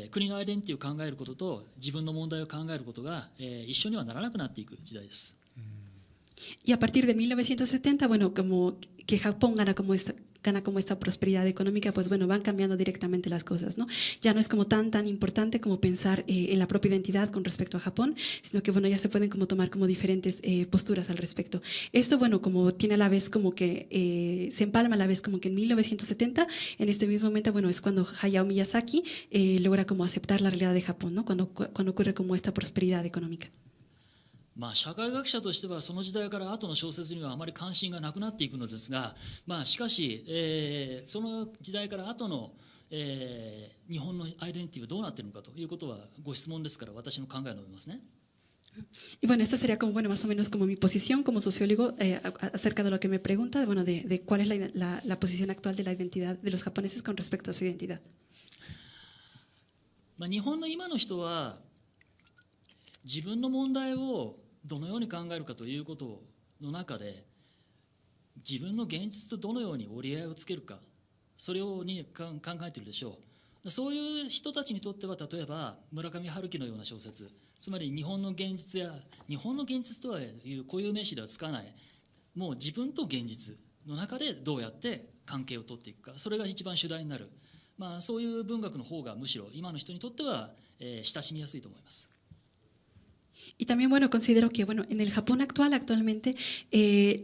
国のアイデンティティを考えることと自分の問題を考えることが、一緒にはならなくなっていく時代です。Y a partir de 1970, bueno, como que Japón gana como esta prosperidad económica, pues bueno, van cambiando directamente las cosas, ¿no? Ya no es como tan importante como pensar en la propia identidad con respecto a Japón, sino que bueno, ya se pueden como tomar como diferentes posturas al respecto. Esto, bueno, como tiene a la vez como que se empalma a la vez como que en 1970, en este mismo momento, bueno, es cuando Hayao Miyazaki logra como aceptar la realidad de Japón, ¿no? Cuando ocurre como esta prosperidad económica. 社会学者としてはその時代から後の小説にはあまり関心がなくなっていくのですが、しかし、その時代から後の、日本のアイデンティティはどうなっているのかということはご質問ですから私の考えを述べますね。Y bueno, esto sería como, bueno, más o menos como mi posición como sociólogo acerca de lo que me pregunta, bueno, de cuál es la posición actual de la identidad de los japoneses con respecto a su identidad. 日本の今の人は自分の問題をどのように考えるかということの中で自分の現実とどのように折り合いをつけるかそれを考えているでしょう。そういう人たちにとっては例えば村上春樹のような小説、つまり日本の現実や日本の現実とはいう固有名詞ではつかない、もう自分と現実の中でどうやって関係を取っていくか、それが一番主題になる、そういう文学の方がむしろ今の人にとっては、親しみやすいと思います。Y también, bueno, considero que, bueno, en el Japón actualmente,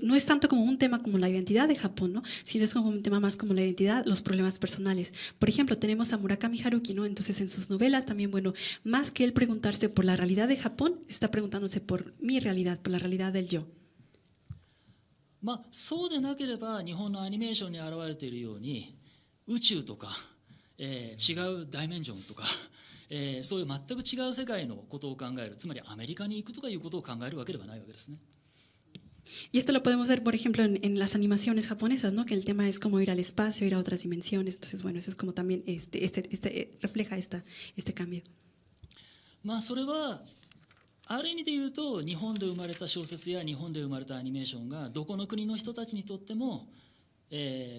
no es tanto como un tema como la identidad de Japón, ¿no? Sino es como un tema más como la identidad, los problemas personales. Por ejemplo, tenemos a Murakami Haruki, ¿no? Entonces, en sus novelas también, bueno, más que él preguntarse por la realidad de Japón, está preguntándose por mi realidad, por la realidad del yo. そうでなければ日本のアニメーションに現れているように宇宙とか、違うダイメンションとか、そういう全く違う世界のことを考える、つまりアメリカに行くとかいうことを考えるわけではないわけですね。Y esto lo podemos ver, por ejemplo, en las animaciones japonesas, ¿no? Que el tema es como ir al espacio, ir a otras dimensiones. Entonces, bueno, eso es como también refleja este cambio. それはある意味で言うと日本で生まれた小説や日本で生まれたアニメーションがどこの国の人たちにとっても、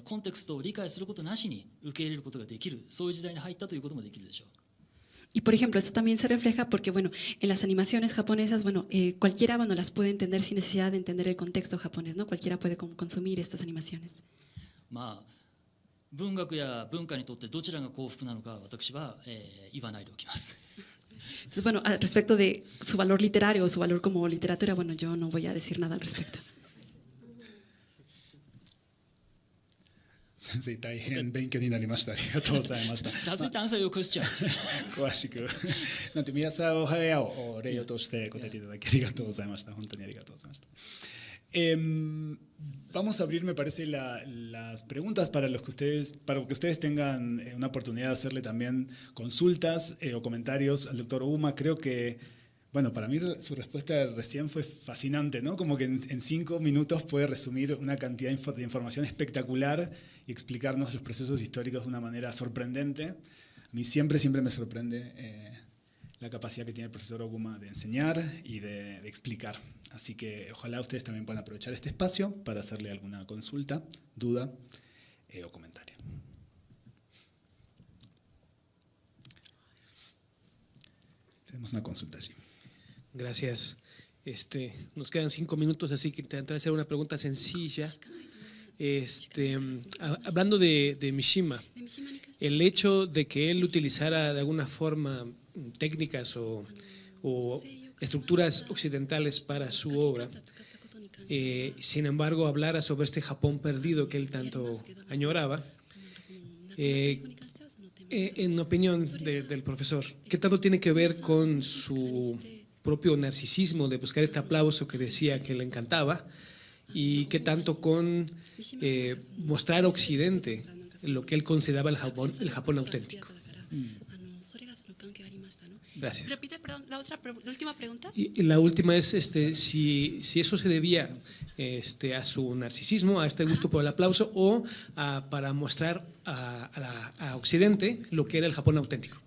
コンテクストを理解することなしに受け入れることができる、そういう時代に入ったということもできるでしょう。Y por ejemplo, esto también se refleja porque, bueno, en las animaciones japonesas, bueno, cualquiera, bueno, las puede entender sin necesidad de entender el contexto japonés, ¿no? Cualquiera puede consumir estas animaciones. 文学や文化にとってどちらが幸福なのか私は、言わないでおきます。Entonces, bueno, al respecto de su valor literario o su valor como literatura, bueno, yo no voy a decir nada al respecto. 先生、大変勉強になりました。ありがとうございました。Does it answer your question? 詳しく。なんて宮沢隼を例をとして答えていただきありがとうございました。本当にありがとうございました。Vamos a abrir, me parece, las preguntas para que ustedes tengan una oportunidad de hacerle también consultas o comentarios al doctor Oguma. Creo que, bueno, para mí su respuesta recién fue fascinante, ¿no? Como que en 5 minutos puede resumir una cantidad de información espectacular y explicarnos los procesos históricos de una manera sorprendente. A mí siempre me sorprende la capacidad que tiene el profesor Oguma de enseñar y de explicar. Así que ojalá ustedes también puedan aprovechar este espacio para hacerle alguna consulta, duda. o comentario. Tenemos una consulta allí. Gracias. Nos quedan 5 minutos, así que intentaré hacer una pregunta sencilla. Hablando de Mishima, el hecho de que él utilizara de alguna forma técnicas o estructuras occidentales para su obra, sin embargo hablara sobre este Japón perdido que él tanto añoraba, en opinión del profesor, ¿qué tanto tiene que ver con su propio narcisismo de buscar este aplauso que decía que le encantaba? ¿Y qué tanto con mostrar a Occidente lo que él consideraba el Japón auténtico? Gracias. Repite, perdón, la última pregunta. Y la última es si eso se debía a su narcisismo, a este gusto por el aplauso, o para mostrar a Occidente lo que era el Japón auténtico.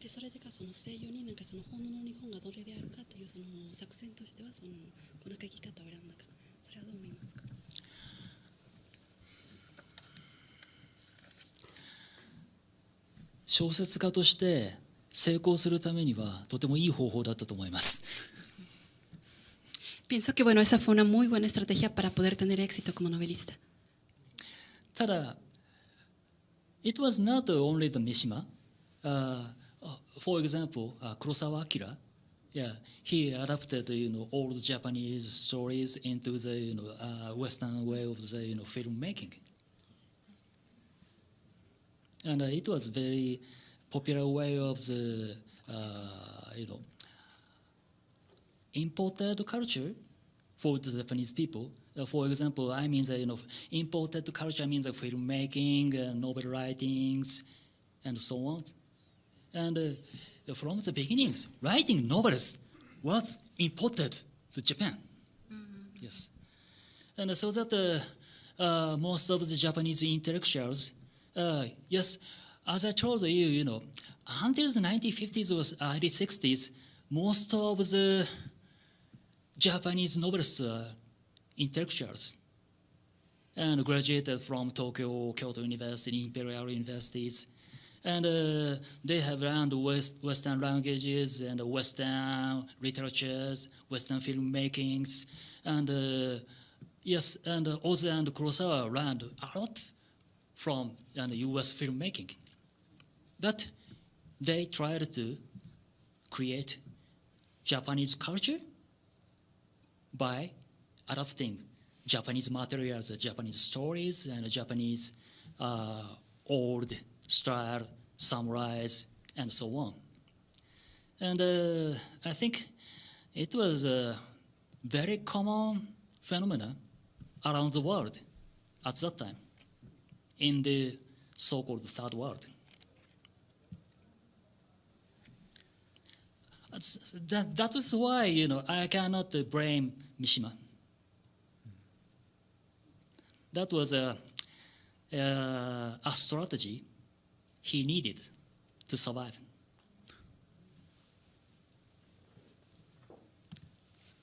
Pienso que bueno, esa fue una muy buena estrategia para poder tener éxito como novelista. ただ it was not only the Mishima. For example, Kurosawa Akira, yeah, he adapted old Japanese stories into the Western way of the filmmaking, and it was very popular way of the imported culture for the Japanese people. For example, I mean the imported culture means the filmmaking, novel writings, and so on. And from the beginnings, writing novels was imported to Japan. Yes, and so that most of the Japanese intellectuals, yes, as I told you, until the 1950s or early 60s, most of the Japanese novelists are intellectuals and graduated from Tokyo, Kyoto University, Imperial Universities, and they have learned Western languages and Western literatures, Western filmmakings, and yes, and Ozu and Kurosawa learned a lot from U.S. filmmaking. But they tried to create Japanese culture by adapting Japanese materials, Japanese stories, and Japanese old style samurais, and so on. And I think it was a very common phenomenon around the world at that time in the so-called third world. That is why I cannot blame Mishima. That was a strategy he needed to survive.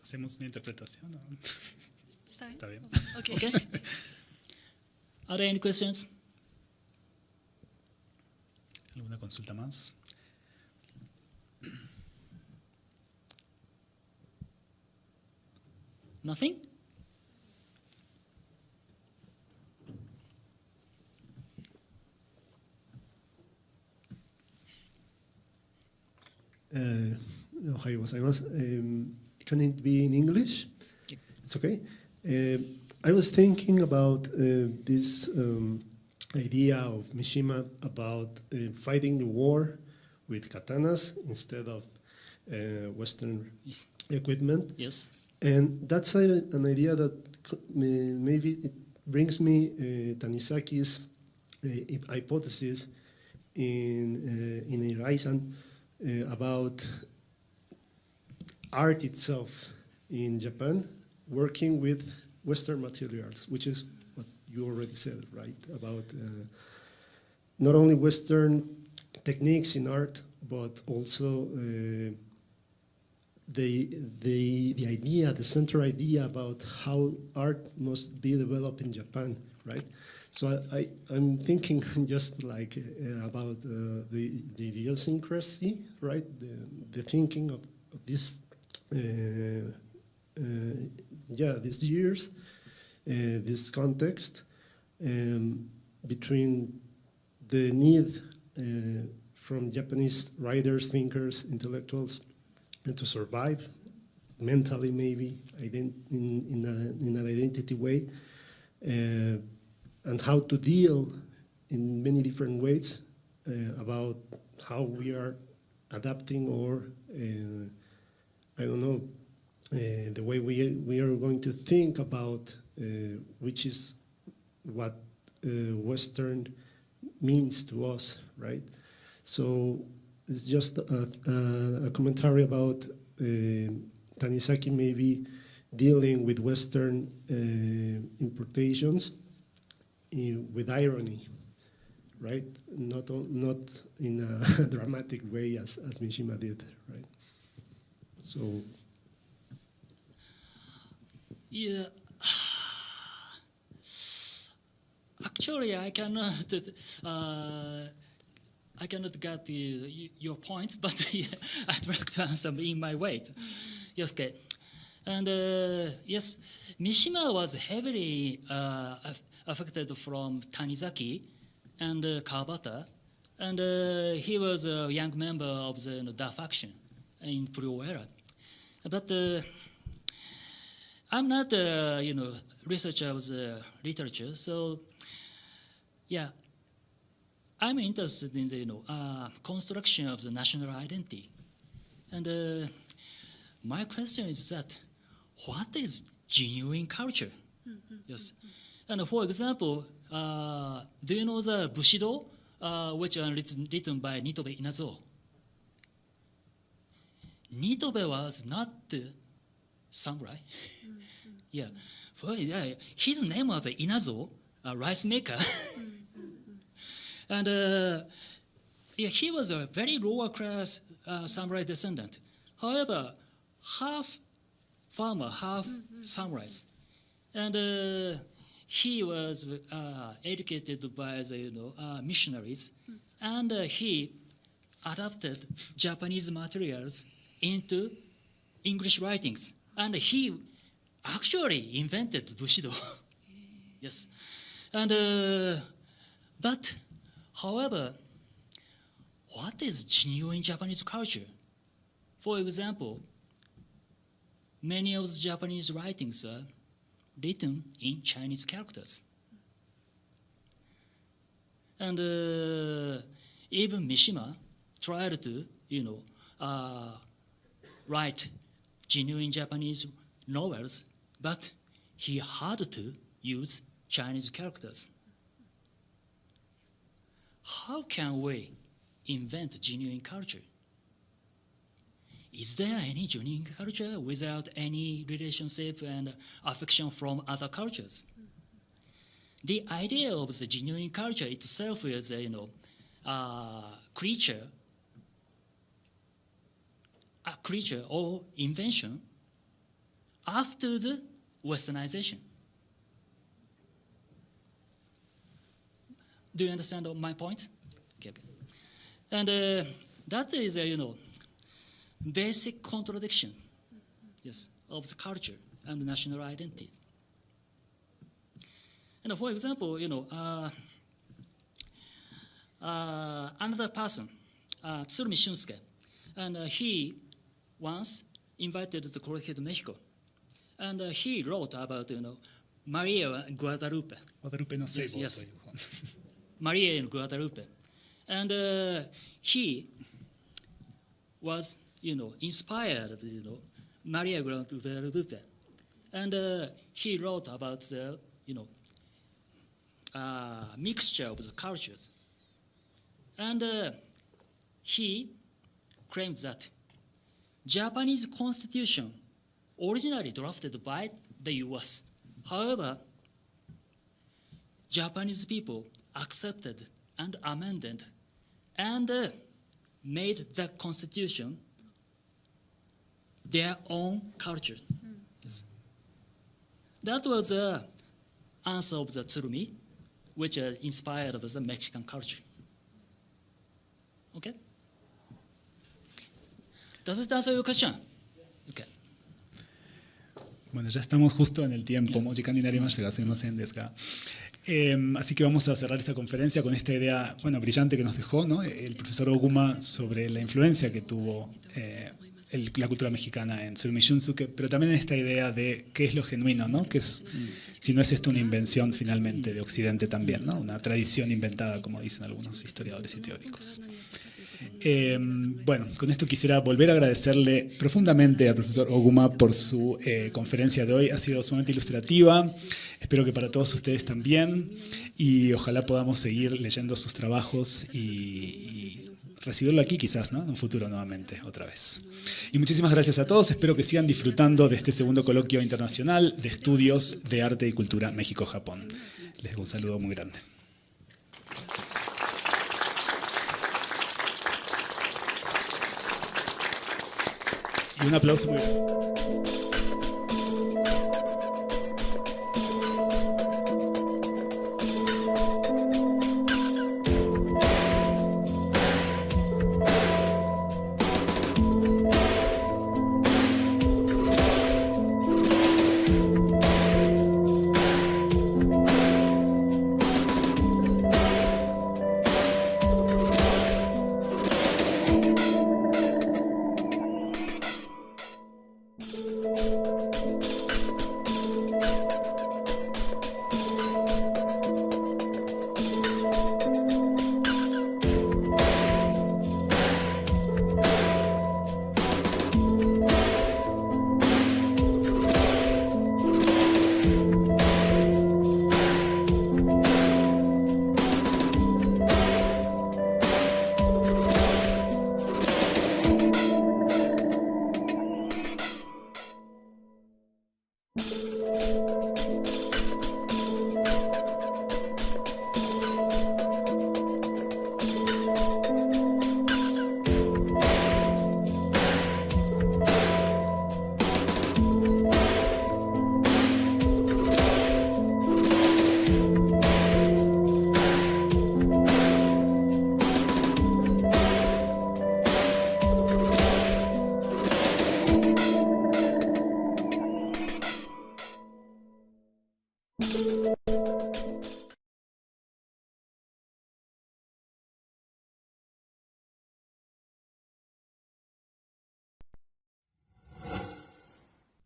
¿Hacemos una interpretación? ¿No? Está bien. Okay. Are there any questions? ¿Alguna consulta más? Nothing? Ohayou gozaimasu. Can it be in English? It's okay. I was thinking about this idea of Mishima about fighting the war with katanas instead of Western Yes. equipment. Yes. And that's an idea that maybe it brings me Tanisaki's hypothesis in Iraisan about art itself in Japan, working with Western materials, which is what you already said, right? About not only Western techniques in art, but also the idea, the central idea about how art must be developed in Japan, right? So I'm thinking just like about the idiosyncrasy, right? The thinking of this, these years, this context, between the need from Japanese writers, thinkers, intellectuals, and to survive mentally, maybe in an identity way, and how to deal in many different ways about how we are adapting, or I don't know, the way we are going to think about which is what Western means to us, right? So it's just a commentary about Tanizaki maybe dealing with Western importations with irony, right? Not in a dramatic way as Mishima did, right? So. Yeah. Actually, I cannot get your point, but yeah, I'd like to answer in my way. Yes, okay. And yes, Mishima was heavily affected from Tanizaki and Kawabata, and he was a young member of the Da faction in pre-war. But I'm not researcher of the literature, so yeah, I'm interested in the construction of the national identity, and my question is that what is genuine culture? Yes, and for example, do you know the Bushido, which are written by Nitobe Inazo? Nitobe was not the samurai. Yeah, his name was Inazo, a rice maker. And he was a very lower class samurai descendant. However, half farmer, half samurais. And he was educated by the missionaries, and he adapted Japanese materials into English writings. And he actually invented Bushido. Yes. And but however, what is genuine Japanese culture? For example, many of the Japanese writings are written in Chinese characters. And even Mishima tried to, write genuine Japanese novels, but he had to use Chinese characters. How can we invent genuine culture? Is there any genuine culture without any relationship and affection from other cultures? The idea of the genuine culture itself is a creature or invention after the Westernization. Do you understand my point? Okay. And that is a basic contradiction, yes, of the culture and national identity. And for example, another person, Tsurumi Shunsuke, and he once invited the Colegio de Mexico, and he wrote about Maria Guadalupe. Guadalupe no Seibo. Yes. Maria in Guadalupe, and he was inspired Maria Guadalupe, and he wrote about the mixture of the cultures, and he claimed that Japanese constitution originally drafted by the U.S. However, Japanese people accepted and amended and made the constitution their own culture. Yes. That was the answer of the Tsurumi. which are inspired with the Mexican culture. Okay? Does it answer your question? Okay. Bueno, ya estamos justo en el tiempo. Así que vamos a cerrar esta conferencia con esta idea, bueno, brillante que nos dejó, ¿no?, el profesor Oguma sobre la influencia que tuvo la cultura mexicana en Tsurumi Shunsuke, pero también esta idea de qué es lo genuino, ¿no?, que es, si no es esto una invención finalmente de Occidente también, ¿no?, una tradición inventada, como dicen algunos historiadores y teóricos. Bueno, con esto quisiera volver a agradecerle profundamente al profesor Oguma por su conferencia de hoy. Ha sido sumamente ilustrativa, espero que para todos ustedes también, y ojalá podamos seguir leyendo sus trabajos y recibirlo aquí quizás, ¿no?, en un futuro nuevamente, otra vez. Y muchísimas gracias a todos, espero que sigan disfrutando de este segundo coloquio internacional de estudios de arte y cultura México-Japón. Les dejo un saludo muy grande. Y un aplauso muy grande.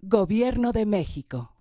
Gobierno de México.